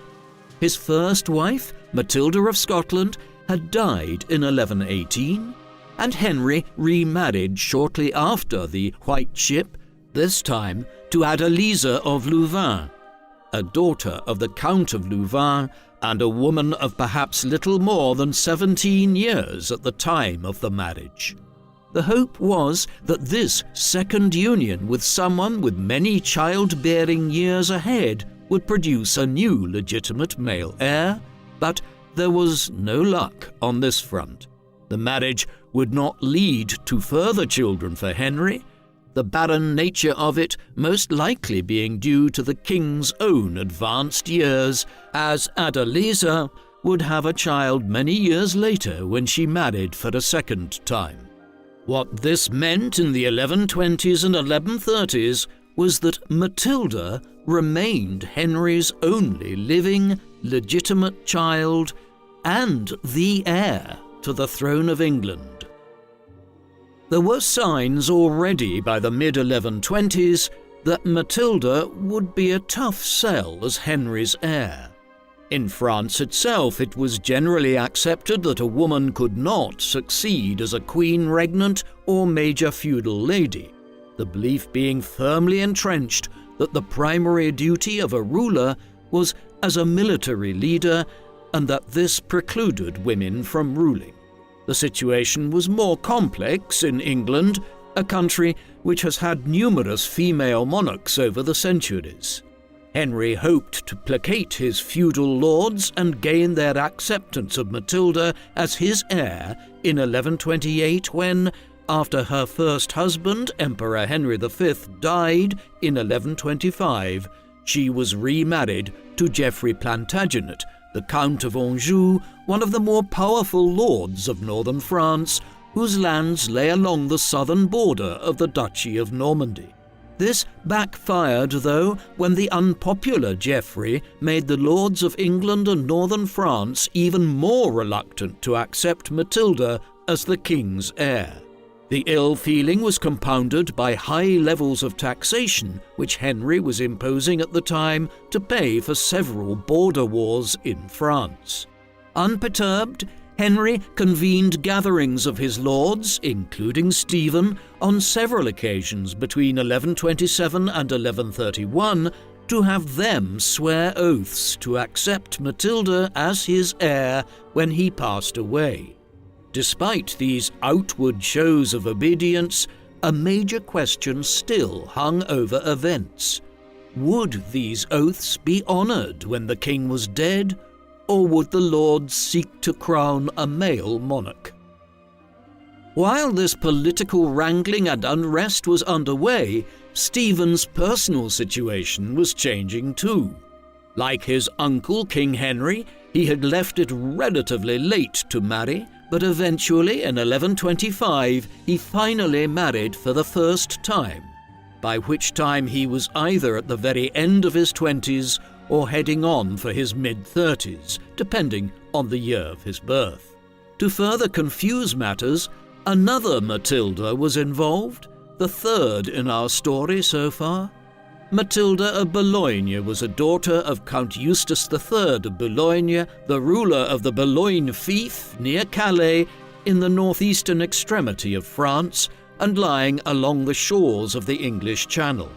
His first wife, Matilda of Scotland, had died in 1118, and Henry remarried shortly after the White Ship, this time to Adeliza of Louvain, a daughter of the Count of Louvain and a woman of perhaps little more than 17 years at the time of the marriage. The hope was that this second union with someone with many childbearing years ahead would produce a new legitimate male heir, but there was no luck on this front. The marriage would not lead to further children for Henry, the barren nature of it most likely being due to the king's own advanced years, as Adeliza would have a child many years later when she married for a second time. What this meant in the 1120s and 1130s was that Matilda remained Henry's only living, legitimate child and the heir to the throne of England. There were signs already by the mid-1120s that Matilda would be a tough sell as Henry's heir. In France itself, it was generally accepted that a woman could not succeed as a queen regnant or major feudal lady, the belief being firmly entrenched that the primary duty of a ruler was as a military leader, and that this precluded women from ruling. The situation was more complex in England, a country which has had numerous female monarchs over the centuries. Henry hoped to placate his feudal lords and gain their acceptance of Matilda as his heir in 1128 when, after her first husband, Emperor Henry V, died in 1125, she was remarried to Geoffrey Plantagenet, the Count of Anjou, one of the more powerful lords of northern France, whose lands lay along the southern border of the Duchy of Normandy. This backfired, though, when the unpopular Geoffrey made the lords of England and northern France even more reluctant to accept Matilda as the king's heir. The ill feeling was compounded by high levels of taxation which Henry was imposing at the time to pay for several border wars in France. Unperturbed, Henry convened gatherings of his lords, including Stephen, on several occasions between 1127 and 1131 to have them swear oaths to accept Matilda as his heir when he passed away. Despite these outward shows of obedience, a major question still hung over events. Would these oaths be honoured when the king was dead, or would the lords seek to crown a male monarch? While this political wrangling and unrest was underway, Stephen's personal situation was changing too. Like his uncle, King Henry, he had left it relatively late to marry, but eventually, in 1125, he finally married for the first time, by which time he was either at the very end of his 20s or heading on for his mid-30s, depending on the year of his birth. To further confuse matters, another Matilda was involved, the third in our story so far. Matilda of Boulogne was a daughter of Count Eustace III of Boulogne, the ruler of the Boulogne fief near Calais in the northeastern extremity of France and lying along the shores of the English Channel.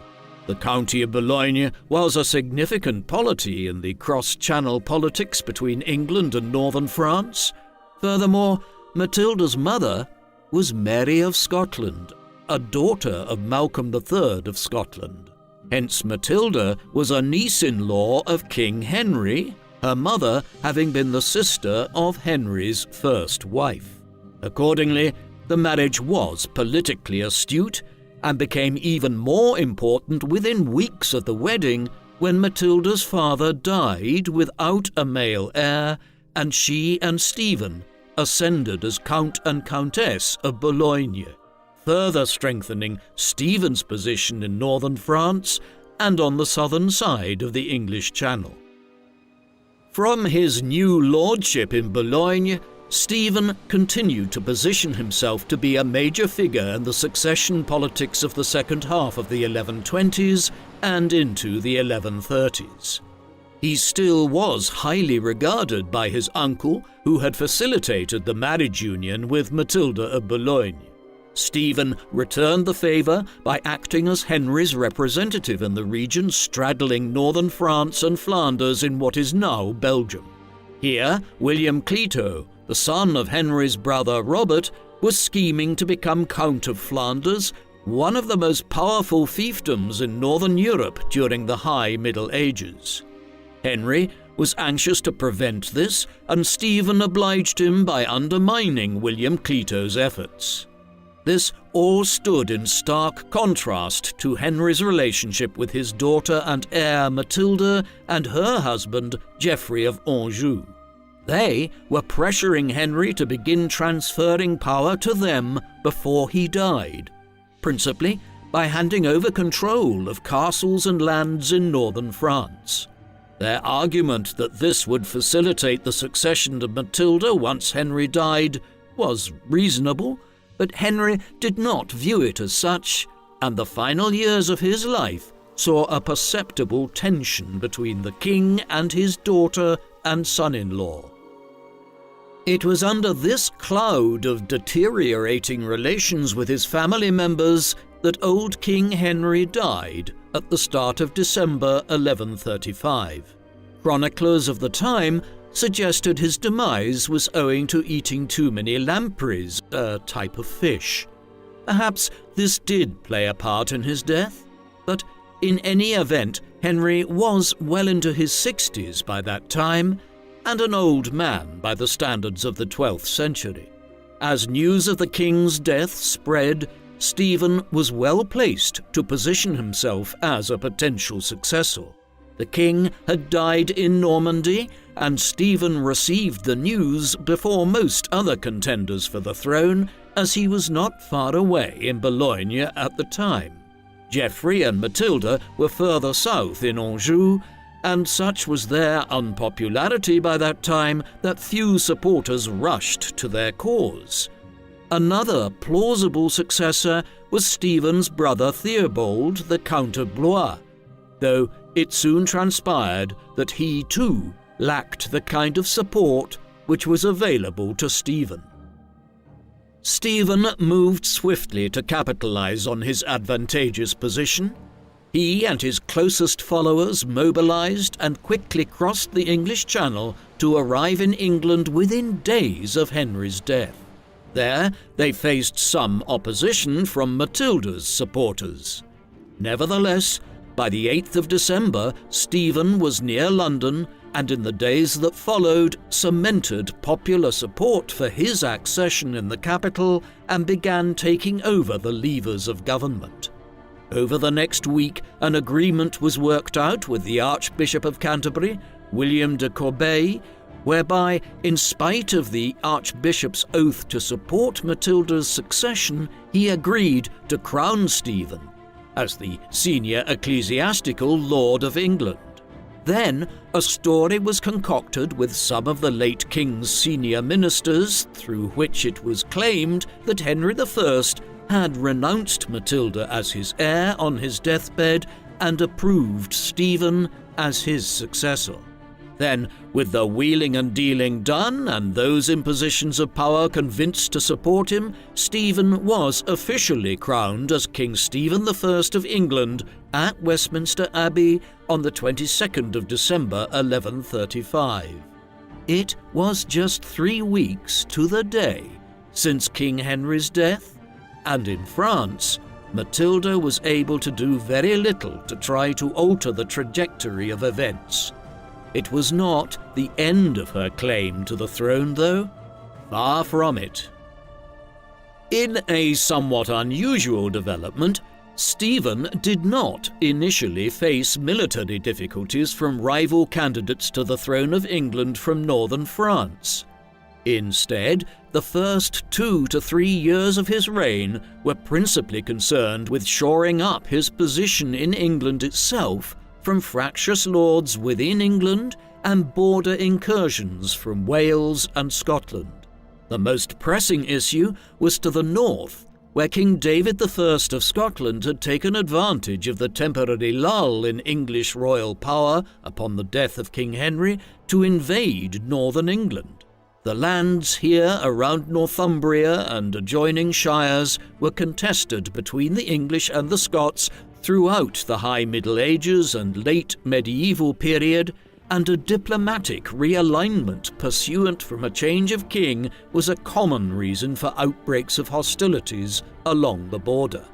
The county of Boulogne was a significant polity in the cross-channel politics between England and northern France. Furthermore, Matilda's mother was Mary of Scotland, a daughter of Malcolm III of Scotland. Hence Matilda was a niece-in-law of King Henry, her mother having been the sister of Henry's first wife. Accordingly, the marriage was politically astute and became even more important within weeks of the wedding when Matilda's father died without a male heir and she and Stephen ascended as Count and Countess of Boulogne, further strengthening Stephen's position in northern France and on the southern side of the English Channel. From his new lordship in Boulogne, Stephen continued to position himself to be a major figure in the succession politics of the second half of the 1120s and into the 1130s. He still was highly regarded by his uncle, who had facilitated the marriage union with Matilda of Boulogne. Stephen returned the favour by acting as Henry's representative in the region straddling northern France and Flanders in what is now Belgium. Here, William Clito, the son of Henry's brother Robert, was scheming to become Count of Flanders, one of the most powerful fiefdoms in northern Europe during the High Middle Ages. Henry was anxious to prevent this, and Stephen obliged him by undermining William Clito's efforts. This all stood in stark contrast to Henry's relationship with his daughter and heir Matilda and her husband Geoffrey of Anjou. They were pressuring Henry to begin transferring power to them before he died, principally by handing over control of castles and lands in northern France. Their argument that this would facilitate the succession to Matilda once Henry died was reasonable, but Henry did not view it as such, and the final years of his life saw a perceptible tension between the king and his daughter and son-in-law. It was under this cloud of deteriorating relations with his family members that old King Henry died at the start of December 1135. Chroniclers of the time suggested his demise was owing to eating too many lampreys, a type of fish. Perhaps this did play a part in his death, but in any event, Henry was well into his 60s by that time, and an old man by the standards of the 12th century. As news of the king's death spread, Stephen was well placed to position himself as a potential successor. The king had died in Normandy, and Stephen received the news before most other contenders for the throne, as he was not far away in Bologna at the time. Geoffrey and Matilda were further south in Anjou, and such was their unpopularity by that time that few supporters rushed to their cause. Another plausible successor was Stephen's brother Theobald, the Count of Blois, though it soon transpired that he too lacked the kind of support which was available to Stephen. Stephen moved swiftly to capitalize on his advantageous position. He and his closest followers mobilized and quickly crossed the English Channel to arrive in England within days of Henry's death. There, they faced some opposition from Matilda's supporters. Nevertheless, by the 8th of December, Stephen was near London, and in the days that followed, cemented popular support for his accession in the capital and began taking over the levers of government. Over the next week, an agreement was worked out with the Archbishop of Canterbury, William de Corbeil, whereby, in spite of the Archbishop's oath to support Matilda's succession, he agreed to crown Stephen as the senior ecclesiastical Lord of England. Then a story was concocted with some of the late king's senior ministers, through which it was claimed that Henry I had renounced Matilda as his heir on his deathbed and approved Stephen as his successor. Then, with the wheeling and dealing done and those in positions of power convinced to support him, Stephen was officially crowned as King Stephen I of England at Westminster Abbey on the 22nd of December 1135. It was just 3 weeks to the day since King Henry's death, and in France, Matilda was able to do very little to try to alter the trajectory of events. It was not the end of her claim to the throne, though. Far from it. In a somewhat unusual development, Stephen did not initially face military difficulties from rival candidates to the throne of England from northern France. Instead, the first 2 to 3 years of his reign were principally concerned with shoring up his position in England itself from fractious lords within England and border incursions from Wales and Scotland. The most pressing issue was to the north, where King David I of Scotland had taken advantage of the temporary lull in English royal power upon the death of King Henry to invade northern England. The lands here around Northumbria and adjoining shires were contested between the English and the Scots throughout the High Middle Ages and late medieval period, and a diplomatic realignment pursuant from a change of king was a common reason for outbreaks of hostilities along the border.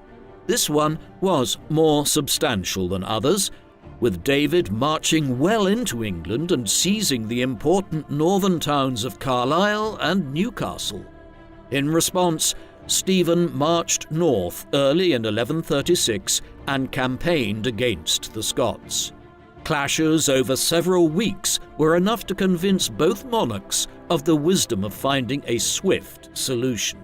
This one was more substantial than others, with David marching well into England and seizing the important northern towns of Carlisle and Newcastle. In response, Stephen marched north early in 1136 and campaigned against the Scots. Clashes over several weeks were enough to convince both monarchs of the wisdom of finding a swift solution.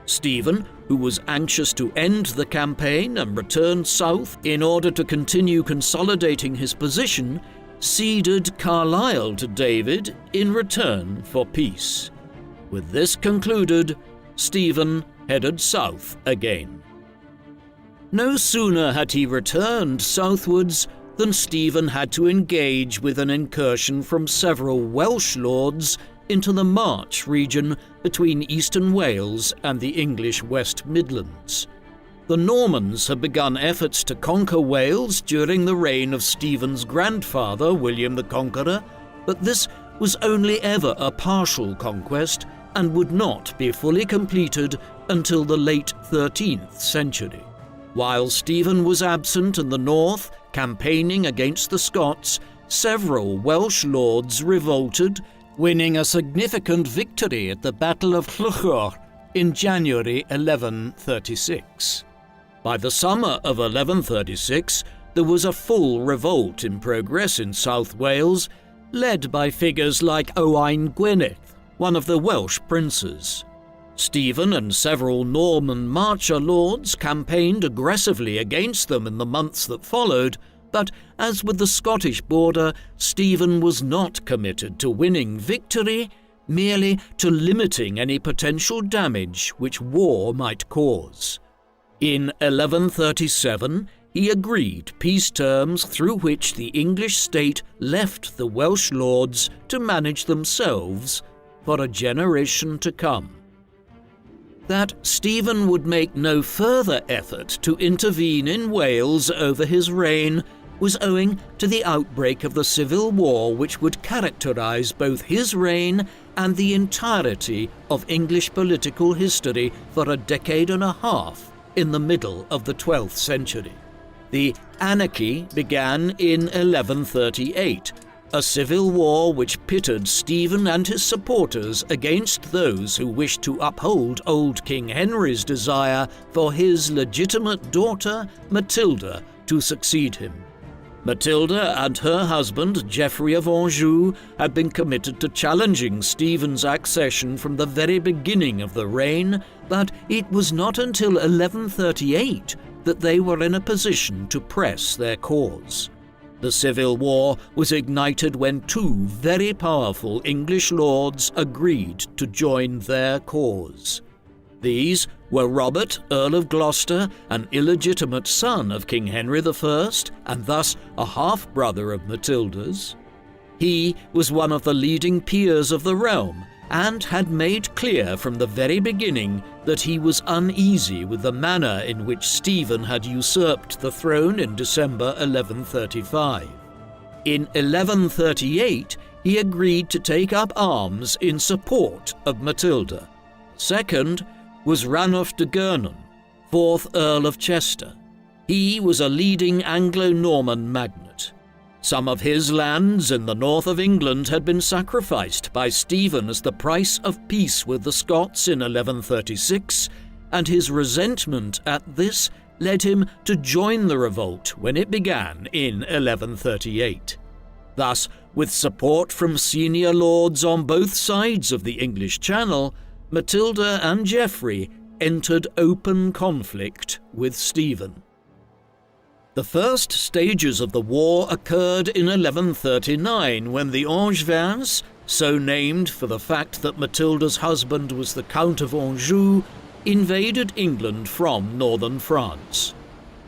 Stephen, who was anxious to end the campaign and return south in order to continue consolidating his position, ceded Carlisle to David in return for peace. With this concluded, Stephen headed south again. No sooner had he returned southwards than Stephen had to engage with an incursion from several Welsh lords into the March region between eastern Wales and the English West Midlands. The Normans had begun efforts to conquer Wales during the reign of Stephen's grandfather, William the Conqueror, but this was only ever a partial conquest and would not be fully completed until the late 13th century. While Stephen was absent in the north, campaigning against the Scots, several Welsh lords revolted, winning a significant victory at the Battle of Lluchor in January 1136. By the summer of 1136, there was a full revolt in progress in South Wales, led by figures like Owain Gwynedd, one of the Welsh princes. Stephen and several Norman marcher lords campaigned aggressively against them in the months that followed, but as with the Scottish border, Stephen was not committed to winning victory, merely to limiting any potential damage which war might cause. In 1137, he agreed peace terms through which the English state left the Welsh lords to manage themselves for a generation to come. That Stephen would make no further effort to intervene in Wales over his reign was owing to the outbreak of the Civil War, which would characterize both his reign and the entirety of English political history for a decade and a half in the middle of the 12th century. The Anarchy began in 1138, a civil war which pitted Stephen and his supporters against those who wished to uphold old King Henry's desire for his legitimate daughter, Matilda, to succeed him. Matilda and her husband, Geoffrey of Anjou, had been committed to challenging Stephen's accession from the very beginning of the reign, but it was not until 1138 that they were in a position to press their cause. The Civil War was ignited when two very powerful English lords agreed to join their cause. These were Robert, Earl of Gloucester, an illegitimate son of King Henry I, and thus a half-brother of Matilda's. He was one of the leading peers of the realm, and had made clear from the very beginning that he was uneasy with the manner in which Stephen had usurped the throne in December 1135. In 1138, he agreed to take up arms in support of Matilda. Second was Ranulph de Gernon, 4th Earl of Chester. He was a leading Anglo-Norman magnate. Some of his lands in the north of England had been sacrificed by Stephen as the price of peace with the Scots in 1136, and his resentment at this led him to join the revolt when it began in 1138. Thus, with support from senior lords on both sides of the English Channel, Matilda and Geoffrey entered open conflict with Stephen. The first stages of the war occurred in 1139 when the Angevins, so named for the fact that Matilda's husband was the Count of Anjou, invaded England from northern France.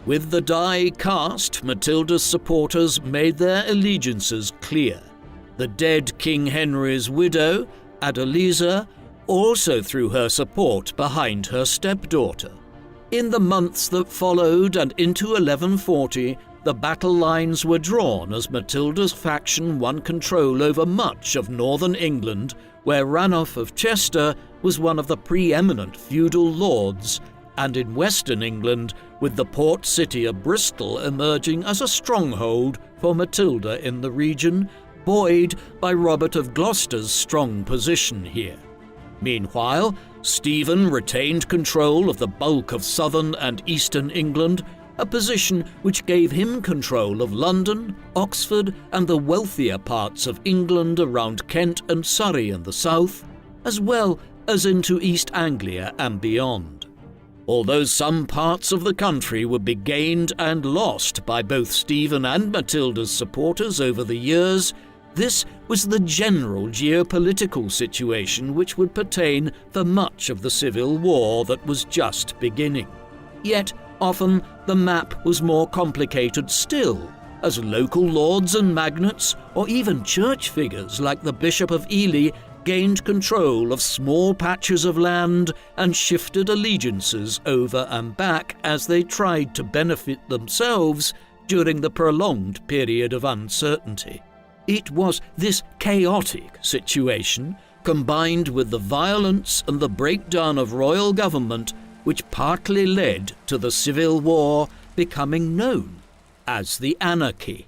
With the die cast, Matilda's supporters made their allegiances clear. The dead King Henry's widow, Adeliza, also threw her support behind her stepdaughter. In the months that followed and into 1140, the battle lines were drawn as Matilda's faction won control over much of northern England, where Ranulph of Chester was one of the preeminent feudal lords, and in western England, with the port city of Bristol emerging as a stronghold for Matilda in the region, buoyed by Robert of Gloucester's strong position here. Meanwhile, Stephen retained control of the bulk of southern and eastern England, a position which gave him control of London, Oxford, and the wealthier parts of England around Kent and Surrey in the south, as well as into East Anglia and beyond. Although some parts of the country would be gained and lost by both Stephen and Matilda's supporters over the years, this was the general geopolitical situation which would pertain for much of the Civil War that was just beginning. Yet, often the map was more complicated still, as local lords and magnates, or even church figures like the Bishop of Ely, gained control of small patches of land and shifted allegiances over and back as they tried to benefit themselves during the prolonged period of uncertainty. It was this chaotic situation, combined with the violence and the breakdown of royal government, which partly led to the Civil War becoming known as the Anarchy.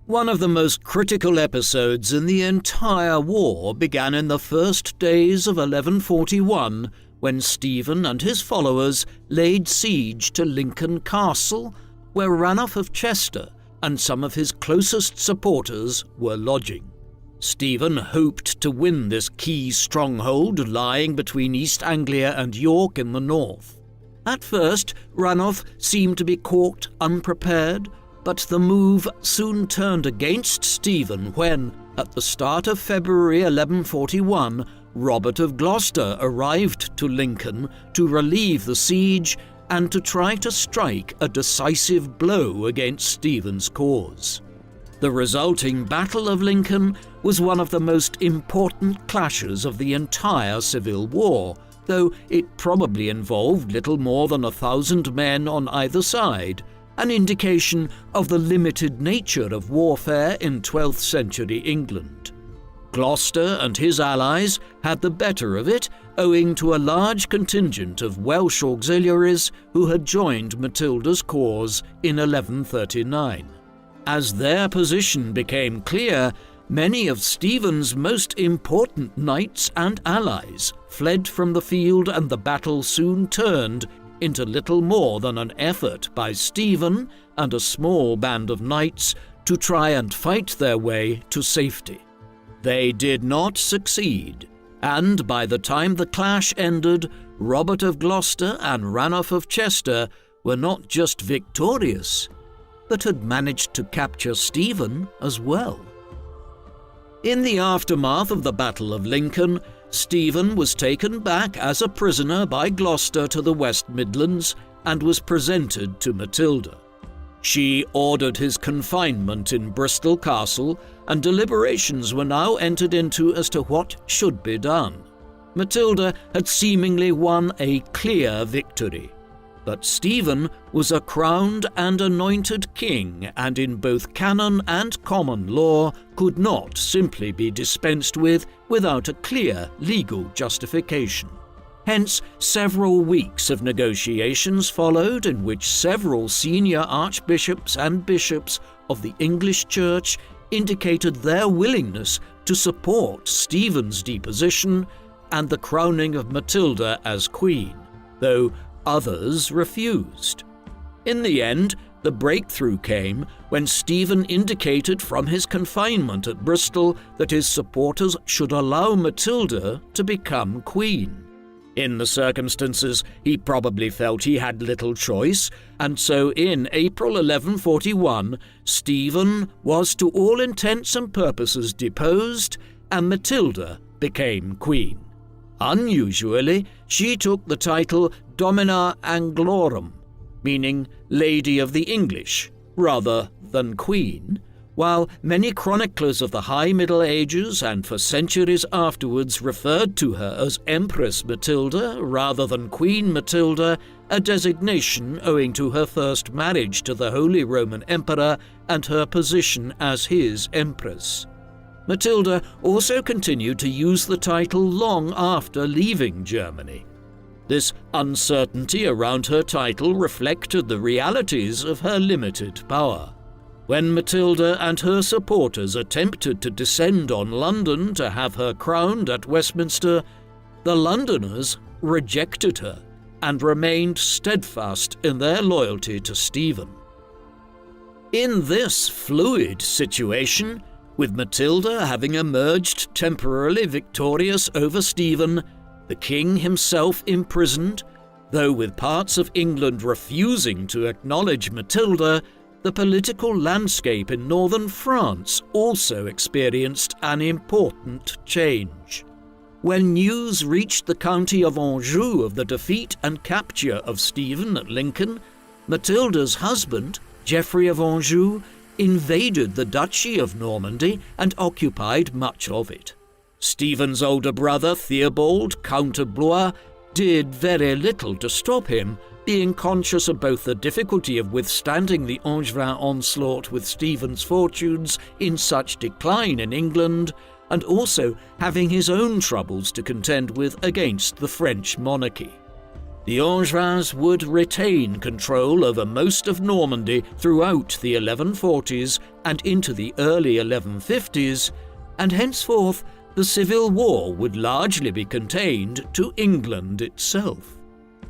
One of the most critical episodes in the entire war began in the first days of 1141, when Stephen and his followers laid siege to Lincoln Castle, where Ranulph of Chester and some of his closest supporters were lodging. Stephen hoped to win this key stronghold lying between East Anglia and York in the north. At first, Ranulph seemed to be caught unprepared, but the move soon turned against Stephen when, at the start of February 1141, Robert of Gloucester arrived to Lincoln to relieve the siege and to try to strike a decisive blow against Stephen's cause. The resulting Battle of Lincoln was one of the most important clashes of the entire Civil War, though it probably involved little more than 1,000 men on either side, an indication of the limited nature of warfare in 12th century England. Gloucester and his allies had the better of it, owing to a large contingent of Welsh auxiliaries who had joined Matilda's cause in 1139. As their position became clear, many of Stephen's most important knights and allies fled from the field, and the battle soon turned into little more than an effort by Stephen and a small band of knights to try and fight their way to safety. They did not succeed, and by the time the clash ended, Robert of Gloucester and Ranulph of Chester were not just victorious, but had managed to capture Stephen as well. In the aftermath of the Battle of Lincoln, Stephen was taken back as a prisoner by Gloucester to the West Midlands and was presented to Matilda. She ordered his confinement in Bristol Castle, and deliberations were now entered into as to what should be done. Matilda had seemingly won a clear victory, but Stephen was a crowned and anointed king, and in both canon and common law could not simply be dispensed with without a clear legal justification. Hence, several weeks of negotiations followed, in which several senior archbishops and bishops of the English Church indicated their willingness to support Stephen's deposition and the crowning of Matilda as queen, though others refused. In the end, the breakthrough came when Stephen indicated from his confinement at Bristol that his supporters should allow Matilda to become queen. In the circumstances, he probably felt he had little choice, and so in April 1141, Stephen was to all intents and purposes deposed, and Matilda became queen. Unusually, she took the title Domina Anglorum, meaning Lady of the English, rather than Queen, while many chroniclers of the High Middle Ages and for centuries afterwards referred to her as Empress Matilda rather than Queen Matilda, a designation owing to her first marriage to the Holy Roman Emperor and her position as his empress. Matilda also continued to use the title long after leaving Germany. This uncertainty around her title reflected the realities of her limited power. When Matilda and her supporters attempted to descend on London to have her crowned at Westminster, the Londoners rejected her and remained steadfast in their loyalty to Stephen. In this fluid situation, with Matilda having emerged temporarily victorious over Stephen, the king himself imprisoned, though with parts of England refusing to acknowledge Matilda, the political landscape in northern France also experienced an important change. When news reached the county of Anjou of the defeat and capture of Stephen at Lincoln, Matilda's husband, Geoffrey of Anjou, invaded the Duchy of Normandy and occupied much of it. Stephen's older brother, Theobald, Count of Blois, did very little to stop him, being conscious of both the difficulty of withstanding the Angevin onslaught with Stephen's fortunes in such decline in England, and also having his own troubles to contend with against the French monarchy. The Angevins would retain control over most of Normandy throughout the 1140s and into the early 1150s, and henceforth the civil war would largely be contained to England itself.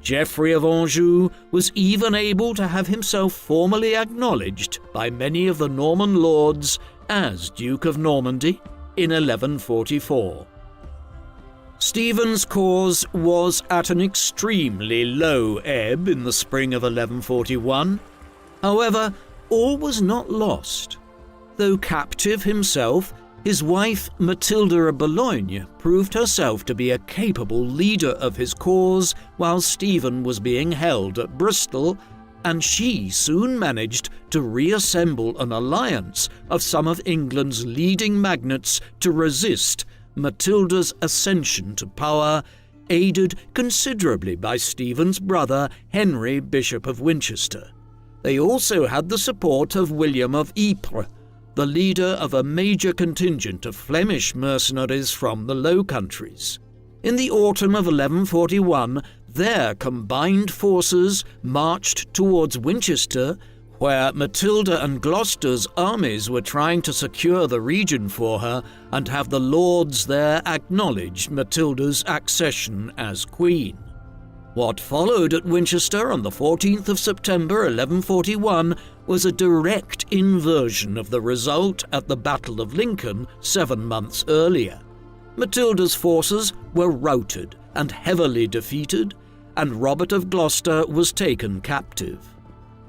Geoffrey of Anjou was even able to have himself formally acknowledged by many of the Norman lords as Duke of Normandy in 1144. Stephen's cause was at an extremely low ebb in the spring of 1141. However, all was not lost. Though captive himself, his wife Matilda of Boulogne proved herself to be a capable leader of his cause while Stephen was being held at Bristol, and she soon managed to reassemble an alliance of some of England's leading magnates to resist Matilda's ascension to power, aided considerably by Stephen's brother Henry, Bishop of Winchester. They also had the support of William of Ypres, the leader of a major contingent of Flemish mercenaries from the Low Countries. In the autumn of 1141, their combined forces marched towards Winchester, where Matilda and Gloucester's armies were trying to secure the region for her and have the lords there acknowledge Matilda's accession as queen. What followed at Winchester on the 14th of September 1141 was a direct inversion of the result at the Battle of Lincoln 7 months earlier. Matilda's forces were routed and heavily defeated, and Robert of Gloucester was taken captive.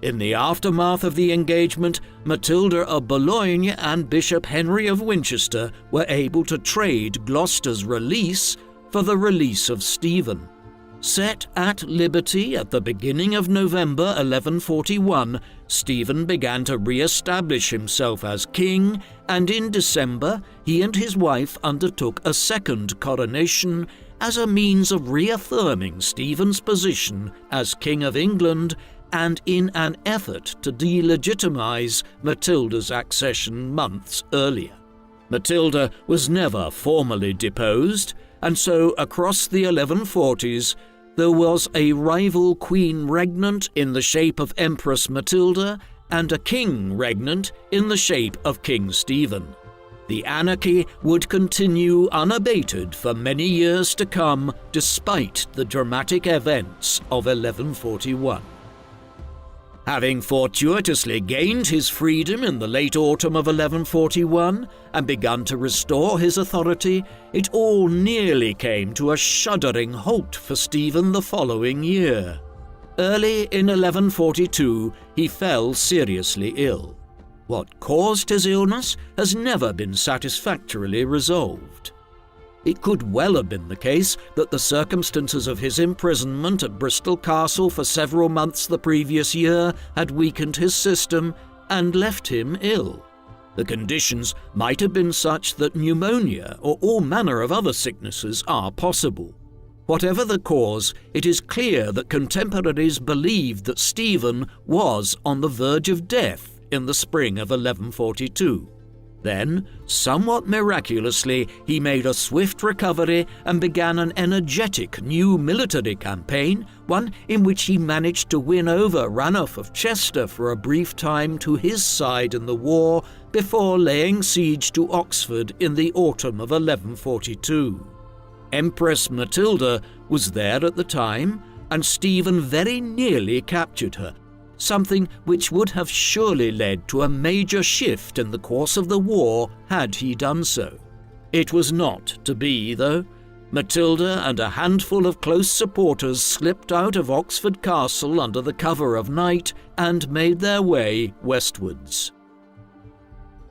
In the aftermath of the engagement, Matilda of Boulogne and Bishop Henry of Winchester were able to trade Gloucester's release for the release of Stephen. Set at liberty at the beginning of November 1141, Stephen began to re-establish himself as king, and in December he and his wife undertook a second coronation as a means of reaffirming Stephen's position as King of England and in an effort to delegitimize Matilda's accession months earlier. Matilda was never formally deposed, and so across the 1140s there was a rival queen regnant in the shape of Empress Matilda and a king regnant in the shape of King Stephen. The anarchy would continue unabated for many years to come, despite the dramatic events of 1141. Having fortuitously gained his freedom in the late autumn of 1141 and begun to restore his authority, it all nearly came to a shuddering halt for Stephen the following year. Early in 1142, he fell seriously ill. What caused his illness has never been satisfactorily resolved. It could well have been the case that the circumstances of his imprisonment at Bristol Castle for several months the previous year had weakened his system and left him ill. The conditions might have been such that pneumonia or all manner of other sicknesses are possible. Whatever the cause, it is clear that contemporaries believed that Stephen was on the verge of death in the spring of 1142. Then, somewhat miraculously, he made a swift recovery and began an energetic new military campaign, one in which he managed to win over Ranulph of Chester for a brief time to his side in the war before laying siege to Oxford in the autumn of 1142. Empress Matilda was there at the time, and Stephen very nearly captured her, something which would have surely led to a major shift in the course of the war had he done so. It was not to be, though. Matilda and a handful of close supporters slipped out of Oxford Castle under the cover of night and made their way westwards.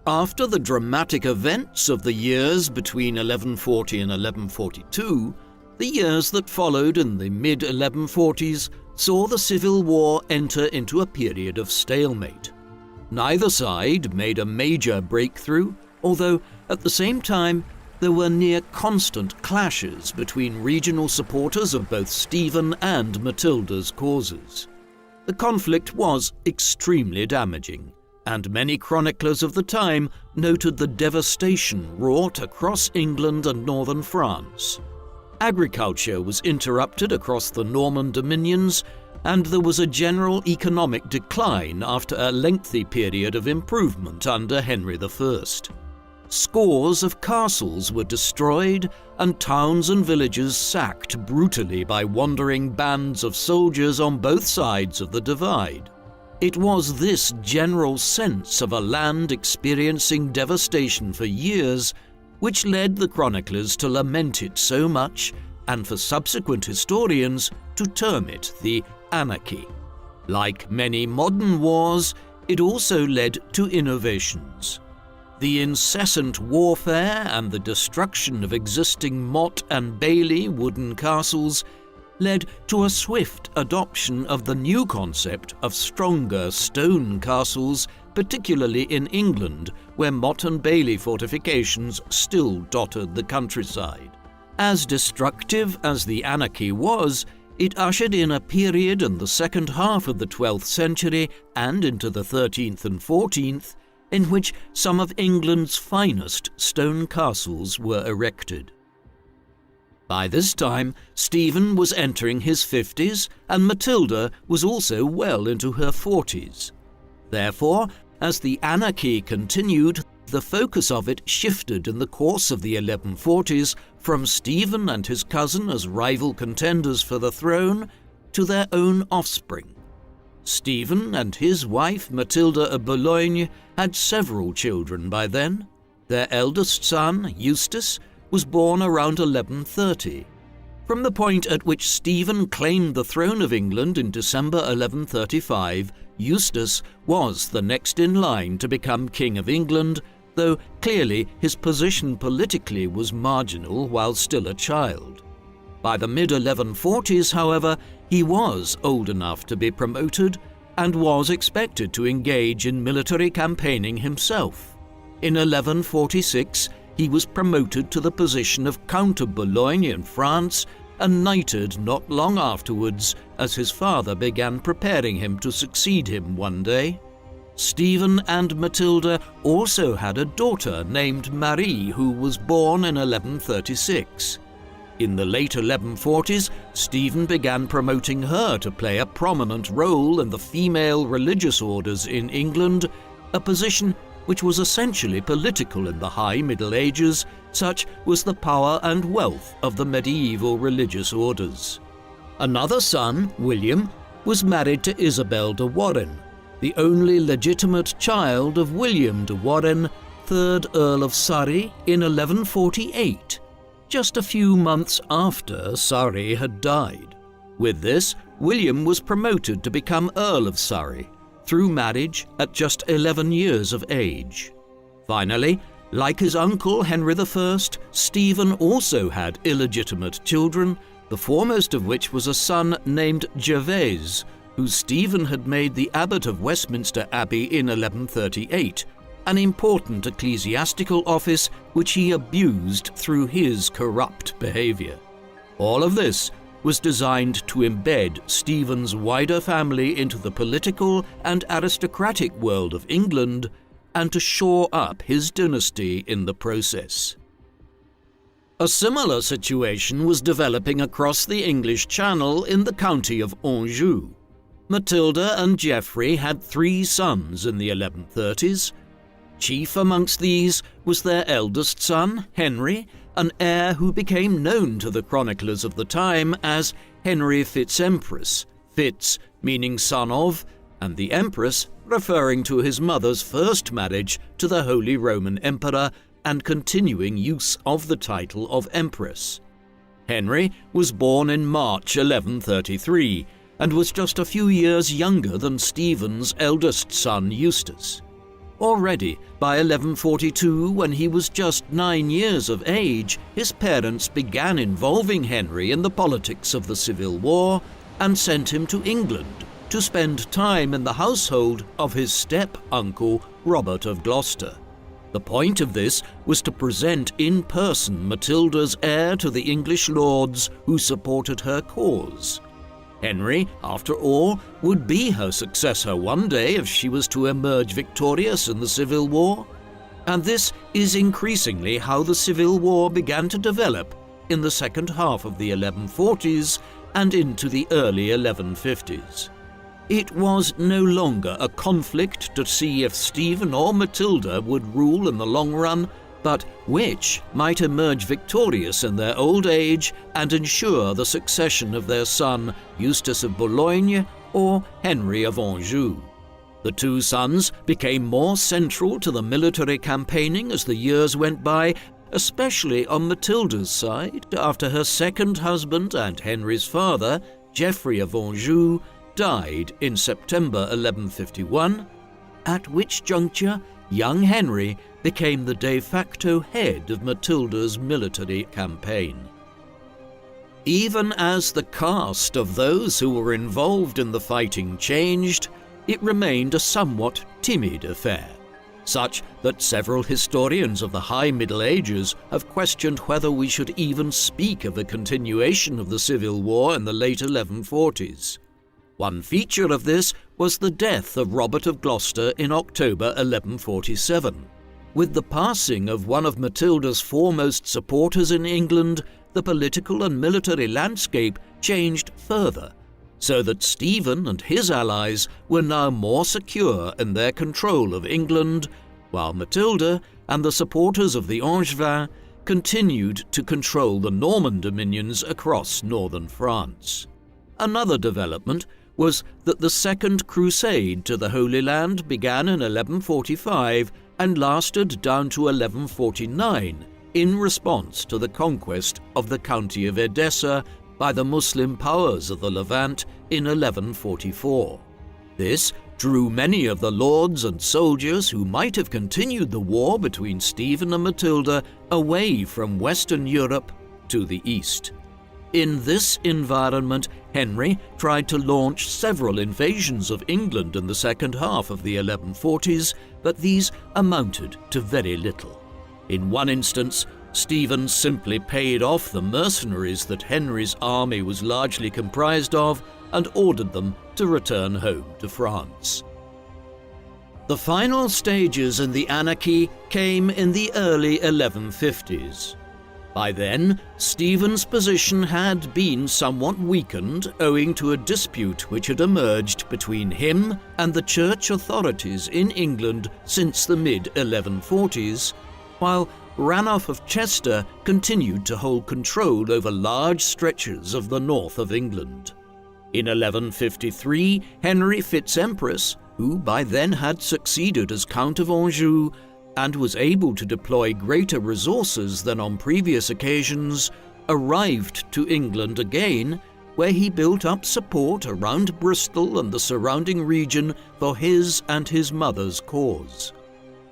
After the dramatic events of the years between 1140 and 1142, the years that followed in the mid-1140s saw the Civil War enter into a period of stalemate. Neither side made a major breakthrough, although at the same time there were near constant clashes between regional supporters of both Stephen and Matilda's causes. The conflict was extremely damaging, and many chroniclers of the time noted the devastation wrought across England and northern France. Agriculture was interrupted across the Norman dominions, and there was a general economic decline after a lengthy period of improvement under Henry I. Scores of castles were destroyed and towns and villages sacked brutally by wandering bands of soldiers on both sides of the divide. It was this general sense of a land experiencing devastation for years which led the chroniclers to lament it so much, and for subsequent historians to term it the Anarchy. Like many modern wars, it also led to innovations. The incessant warfare and the destruction of existing motte and bailey wooden castles led to a swift adoption of the new concept of stronger stone castles, particularly in England, where motte and bailey fortifications still dotted the countryside. As destructive as the Anarchy was, it ushered in a period in the second half of the 12th century and into the 13th and 14th, in which some of England's finest stone castles were erected. By this time, Stephen was entering his 50s, and Matilda was also well into her 40s. Therefore, as the Anarchy continued, the focus of it shifted in the course of the 1140s from Stephen and his cousin as rival contenders for the throne to their own offspring. Stephen and his wife Matilda of Boulogne had several children by then. Their eldest son, Eustace, was born around 1130. From the point at which Stephen claimed the throne of England in December 1135, Eustace was the next in line to become King of England, though clearly his position politically was marginal while still a child. By the mid-1140s, however, he was old enough to be promoted and was expected to engage in military campaigning himself. In 1146, he was promoted to the position of Count of Boulogne in France and knighted not long afterwards as his father began preparing him to succeed him one day. Stephen and Matilda also had a daughter named Marie who was born in 1136. In the late 1140s, Stephen began promoting her to play a prominent role in the female religious orders in England, a position which was essentially political in the High Middle Ages. Such was the power and wealth of the medieval religious orders. Another son, William, was married to Isabel de Warenne, the only legitimate child of William de Warenne, 3rd Earl of Surrey, in 1148, just a few months after Surrey had died. With this, William was promoted to become Earl of Surrey, through marriage at just 11 years of age. Finally, like his uncle Henry I, Stephen also had illegitimate children, the foremost of which was a son named Gervase, who Stephen had made the abbot of Westminster Abbey in 1138, an important ecclesiastical office which he abused through his corrupt behavior. All of this was designed to embed Stephen's wider family into the political and aristocratic world of England and to shore up his dynasty in the process. A similar situation was developing across the English Channel in the county of Anjou. Matilda and Geoffrey had 3 sons in the 1130s. Chief amongst these was their eldest son, Henry, an heir who became known to the chroniclers of the time as Henry Fitz-Empress, Fitz meaning son of, and the Empress referring to his mother's first marriage to the Holy Roman Emperor and continuing use of the title of Empress. Henry was born in March 1133 and was just a few years younger than Stephen's eldest son Eustace. Already, by 1142, when he was just 9 years of age, his parents began involving Henry in the politics of the Civil War and sent him to England to spend time in the household of his step-uncle Robert of Gloucester. The point of this was to present in person Matilda's heir to the English lords who supported her cause. Henry, after all, would be her successor one day if she was to emerge victorious in the Civil War. And this is increasingly how the Civil War began to develop in the second half of the 1140s and into the early 1150s. It was no longer a conflict to see if Stephen or Matilda would rule in the long run, but which might emerge victorious in their old age and ensure the succession of their son Eustace of Boulogne or Henry of Anjou. The two sons became more central to the military campaigning as the years went by, especially on Matilda's side, after her second husband and Henry's father, Geoffrey of Anjou, died in September 1151, at which juncture young Henry became the de facto head of Matilda's military campaign. Even as the caste of those who were involved in the fighting changed, it remained a somewhat timid affair, such that several historians of the High Middle Ages have questioned whether we should even speak of a continuation of the Civil War in the late 1140s. One feature of this was the death of Robert of Gloucester in October 1147. With the passing of one of Matilda's foremost supporters in England, the political and military landscape changed further, so that Stephen and his allies were now more secure in their control of England, while Matilda and the supporters of the Angevins continued to control the Norman dominions across northern France. Another development was that the Second Crusade to the Holy Land began in 1145 and lasted down to 1149 in response to the conquest of the county of Edessa by the Muslim powers of the Levant in 1144. This drew many of the lords and soldiers who might have continued the war between Stephen and Matilda away from Western Europe to the east. In this environment, Henry tried to launch several invasions of England in the second half of the 1140s, but these amounted to very little. In one instance, Stephen simply paid off the mercenaries that Henry's army was largely comprised of and ordered them to return home to France. The final stages in the anarchy came in the early 1150s. By then, Stephen's position had been somewhat weakened owing to a dispute which had emerged between him and the church authorities in England since the mid-1140s, while Ranulph of Chester continued to hold control over large stretches of the north of England. In 1153, Henry Fitz-Empress, who by then had succeeded as Count of Anjou, and was able to deploy greater resources than on previous occasions, arrived to England again, where he built up support around Bristol and the surrounding region for his and his mother's cause.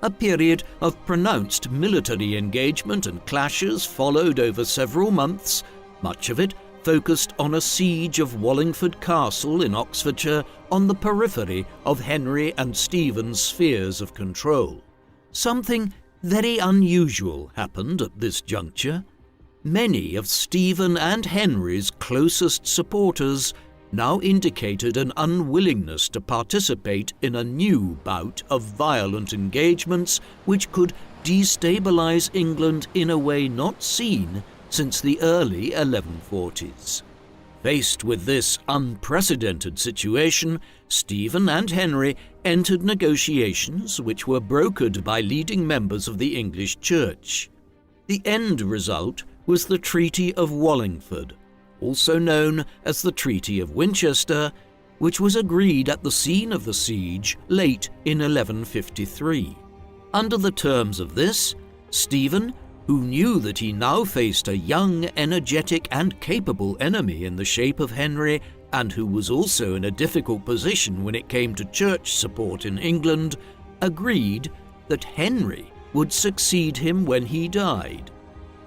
A period of pronounced military engagement and clashes followed over several months, much of it focused on a siege of Wallingford Castle in Oxfordshire on the periphery of Henry and Stephen's spheres of control. Something very unusual happened at this juncture. Many of Stephen and Henry's closest supporters now indicated an unwillingness to participate in a new bout of violent engagements which could destabilize England in a way not seen since the early 1140s. Faced with this unprecedented situation, Stephen and Henry entered negotiations which were brokered by leading members of the English Church. The end result was the Treaty of Wallingford, also known as the Treaty of Winchester, which was agreed at the scene of the siege late in 1153. Under the terms of this, Stephen, who knew that he now faced a young, energetic and capable enemy in the shape of Henry, and who was also in a difficult position when it came to church support in England, agreed that Henry would succeed him when he died,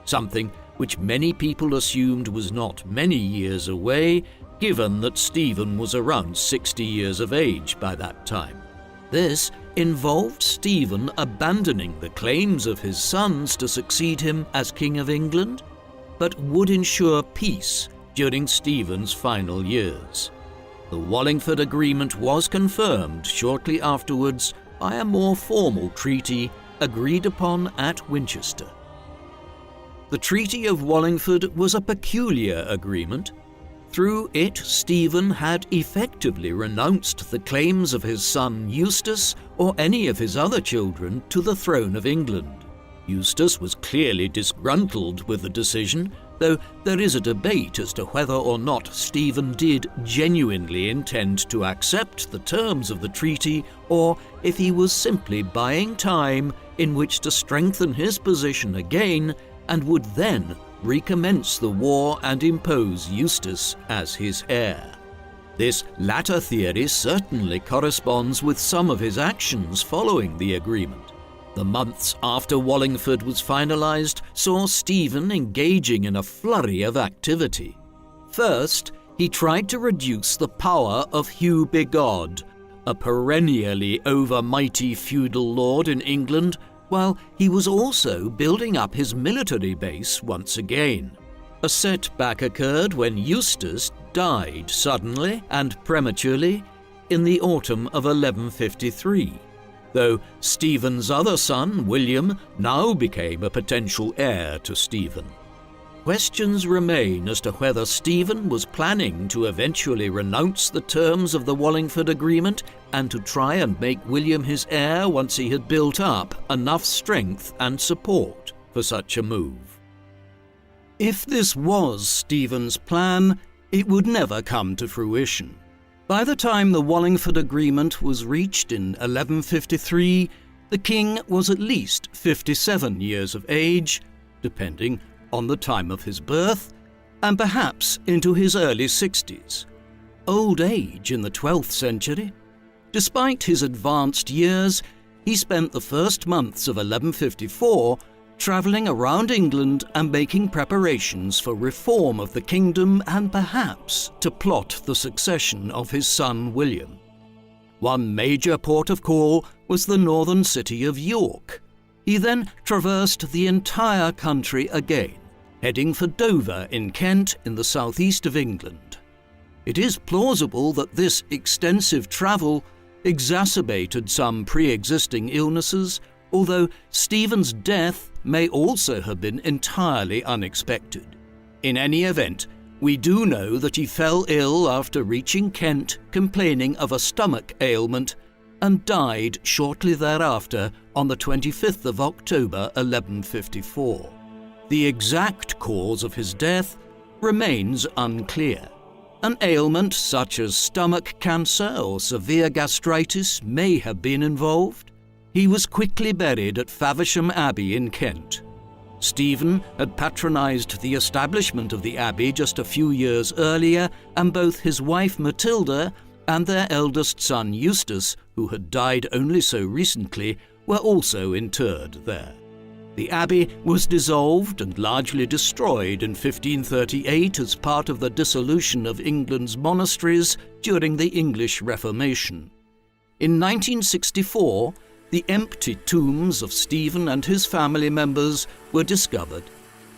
something which many people assumed was not many years away, given that Stephen was around 60 years of age by that time. This involved Stephen abandoning the claims of his sons to succeed him as King of England, but would ensure peace during Stephen's final years. The Wallingford Agreement was confirmed shortly afterwards by a more formal treaty agreed upon at Winchester. The Treaty of Wallingford was a peculiar agreement. Through it, Stephen had effectively renounced the claims of his son Eustace or any of his other children to the throne of England. Eustace was clearly disgruntled with the decision, though there is a debate as to whether or not Stephen did genuinely intend to accept the terms of the treaty, or if he was simply buying time in which to strengthen his position again and would then recommence the war and impose Eustace as his heir. This latter theory certainly corresponds with some of his actions following the agreement. The months after Wallingford was finalised saw Stephen engaging in a flurry of activity. First, he tried to reduce the power of Hugh Bigod, a perennially overmighty feudal lord in England, while he was also building up his military base once again. A setback occurred when Eustace died suddenly and prematurely in the autumn of 1153. Though Stephen's other son, William, now became a potential heir to Stephen. Questions remain as to whether Stephen was planning to eventually renounce the terms of the Wallingford Agreement and to try and make William his heir once he had built up enough strength and support for such a move. If this was Stephen's plan, it would never come to fruition. By the time the Wallingford Agreement was reached in 1153, the king was at least 57 years of age, depending on the time of his birth, and perhaps into his early 60s. Old age in the 12th century. Despite his advanced years, he spent the first months of 1154 travelling around England and making preparations for reform of the kingdom and perhaps to plot the succession of his son William. One major port of call was the northern city of York. He then traversed the entire country again, heading for Dover in Kent in the southeast of England. It is plausible that this extensive travel exacerbated some pre-existing illnesses, although Stephen's death may also have been entirely unexpected. In any event, we do know that he fell ill after reaching Kent, complaining of a stomach ailment, and died shortly thereafter on the 25th of October 1154. The exact cause of his death remains unclear. An ailment such as stomach cancer or severe gastritis may have been involved. He was quickly buried at Faversham Abbey in Kent. Stephen had patronised the establishment of the abbey just a few years earlier, and both his wife Matilda and their eldest son Eustace, who had died only so recently, were also interred there. The abbey was dissolved and largely destroyed in 1538 as part of the dissolution of England's monasteries during the English Reformation. In 1964, the empty tombs of Stephen and his family members were discovered,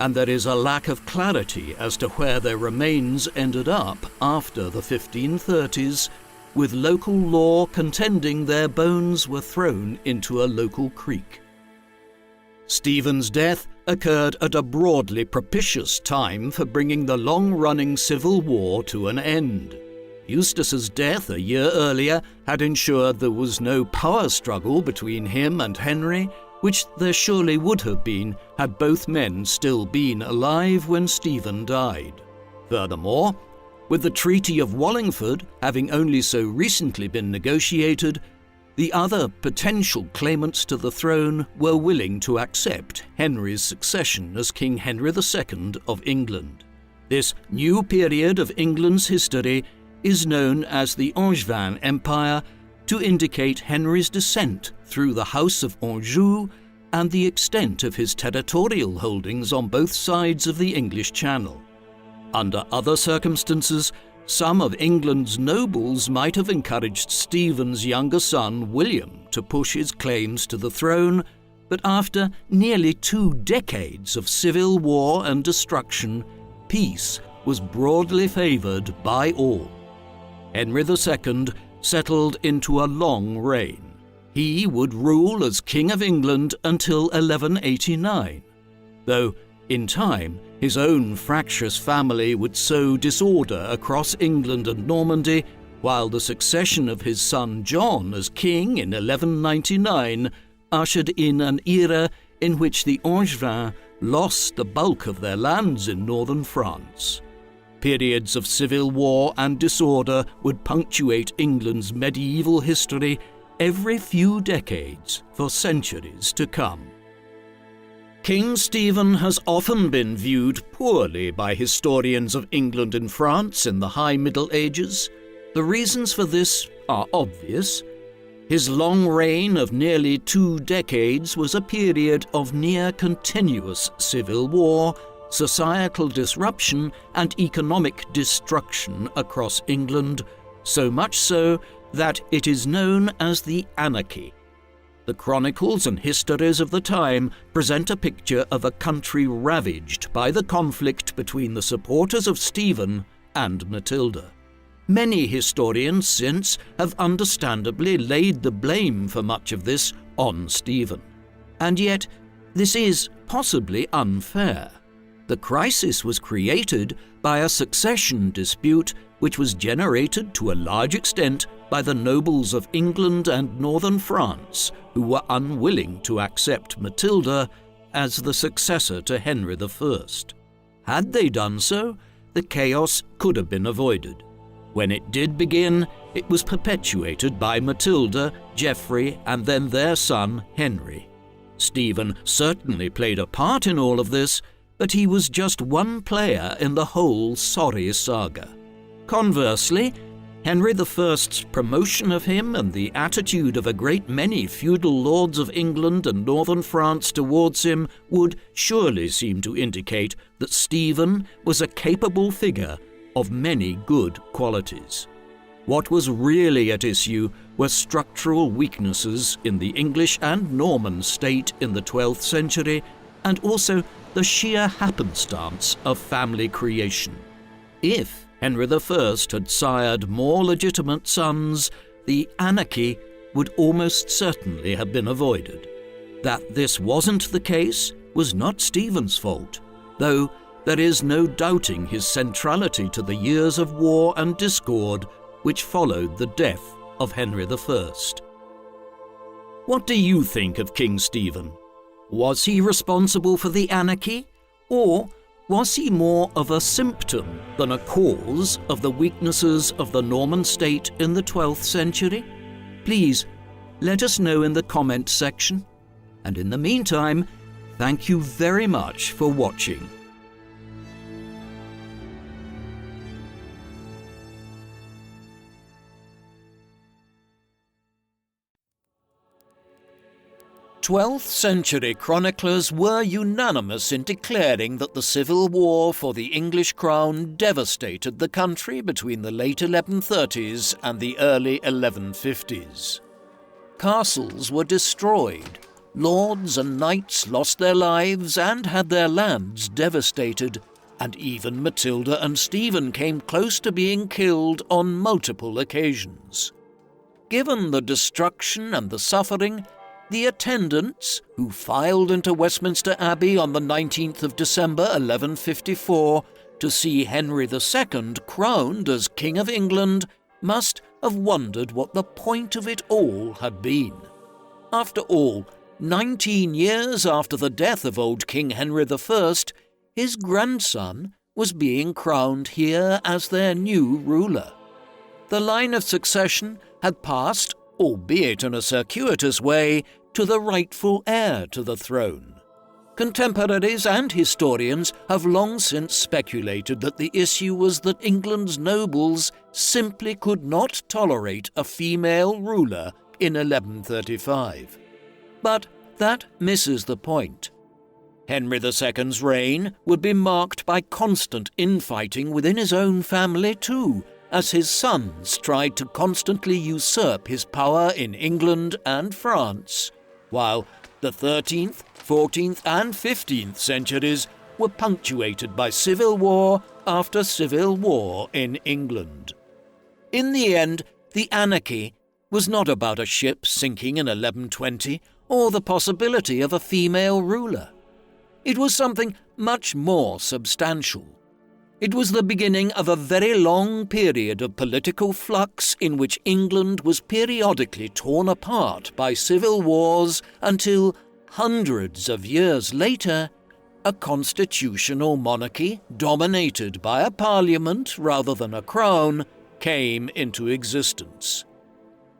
and there is a lack of clarity as to where their remains ended up after the 1530s, with local law contending their bones were thrown into a local creek. Stephen's death occurred at a broadly propitious time for bringing the long-running civil war to an end. Eustace's death a year earlier had ensured there was no power struggle between him and Henry, which there surely would have been had both men still been alive when Stephen died. Furthermore, with the Treaty of Wallingford having only so recently been negotiated, the other potential claimants to the throne were willing to accept Henry's succession as King Henry II of England. This new period of England's history is known as the Angevin Empire, to indicate Henry's descent through the House of Anjou and the extent of his territorial holdings on both sides of the English Channel. Under other circumstances, Some of England's nobles might have encouraged Stephen's younger son, William, to push his claims to the throne, but after nearly 2 decades of civil war and destruction, peace was broadly favoured by all. Henry II settled into a long reign. He would rule as King of England until 1189, though in time his own fractious family would sow disorder across England and Normandy, while the succession of his son John as king in 1199 ushered in an era in which the Angevins lost the bulk of their lands in northern France. Periods of civil war and disorder would punctuate England's medieval history every few decades for centuries to come. King Stephen has often been viewed poorly by historians of England and France in the High Middle Ages. The reasons for this are obvious. His long reign of nearly 2 decades was a period of near-continuous civil war, societal disruption and economic destruction across England, so much so that it is known as the Anarchy. The chronicles and histories of the time present a picture of a country ravaged by the conflict between the supporters of Stephen and Matilda. Many historians since have understandably laid the blame for much of this on Stephen. And yet, this is possibly unfair. The crisis was created by a succession dispute which was generated to a large extent by the nobles of England and northern France, who were unwilling to accept Matilda as the successor to Henry I. Had they done so, the chaos could have been avoided. When it did begin, it was perpetuated by Matilda, Geoffrey, and then their son, Henry. Stephen certainly played a part in all of this, but he was just one player in the whole sorry saga. Conversely, Henry I's promotion of him and the attitude of a great many feudal lords of England and northern France towards him would surely seem to indicate that Stephen was a capable figure of many good qualities. What was really at issue were structural weaknesses in the English and Norman state in the 12th century, and also the sheer happenstance of family creation. If Henry I had sired more legitimate sons, the anarchy would almost certainly have been avoided. That this wasn't the case was not Stephen's fault, though there is no doubting his centrality to the years of war and discord which followed the death of Henry I. What do you think of King Stephen? Was he responsible for the anarchy, or was he more of a symptom than a cause of the weaknesses of the Norman state in the 12th century? Please, let us know in the comment section. And in the meantime, thank you very much for watching. Twelfth-century chroniclers were unanimous in declaring that the civil war for the English crown devastated the country between the late 1130s and the early 1150s. Castles were destroyed, lords and knights lost their lives and had their lands devastated, and even Matilda and Stephen came close to being killed on multiple occasions. Given the destruction and the suffering, the attendants, who filed into Westminster Abbey on the 19th of December 1154 to see Henry II crowned as King of England, must have wondered what the point of it all had been. After all, 19 years after the death of old King Henry I, his grandson was being crowned here as their new ruler. The line of succession had passed, albeit in a circuitous way, to the rightful heir to the throne. Contemporaries and historians have long since speculated that the issue was that England's nobles simply could not tolerate a female ruler in 1135. But that misses the point. Henry II's reign would be marked by constant infighting within his own family too, as his sons tried to constantly usurp his power in England and France, while the 13th, 14th and 15th centuries were punctuated by civil war after civil war in England. In the end, the Anarchy was not about a ship sinking in 1120 or the possibility of a female ruler. It was something much more substantial. It was the beginning of a very long period of political flux in which England was periodically torn apart by civil wars until, hundreds of years later, a constitutional monarchy dominated by a parliament rather than a crown came into existence.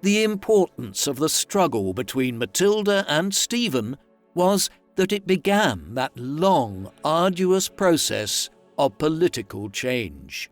The importance of the struggle between Matilda and Stephen was that it began that long, arduous process of political change.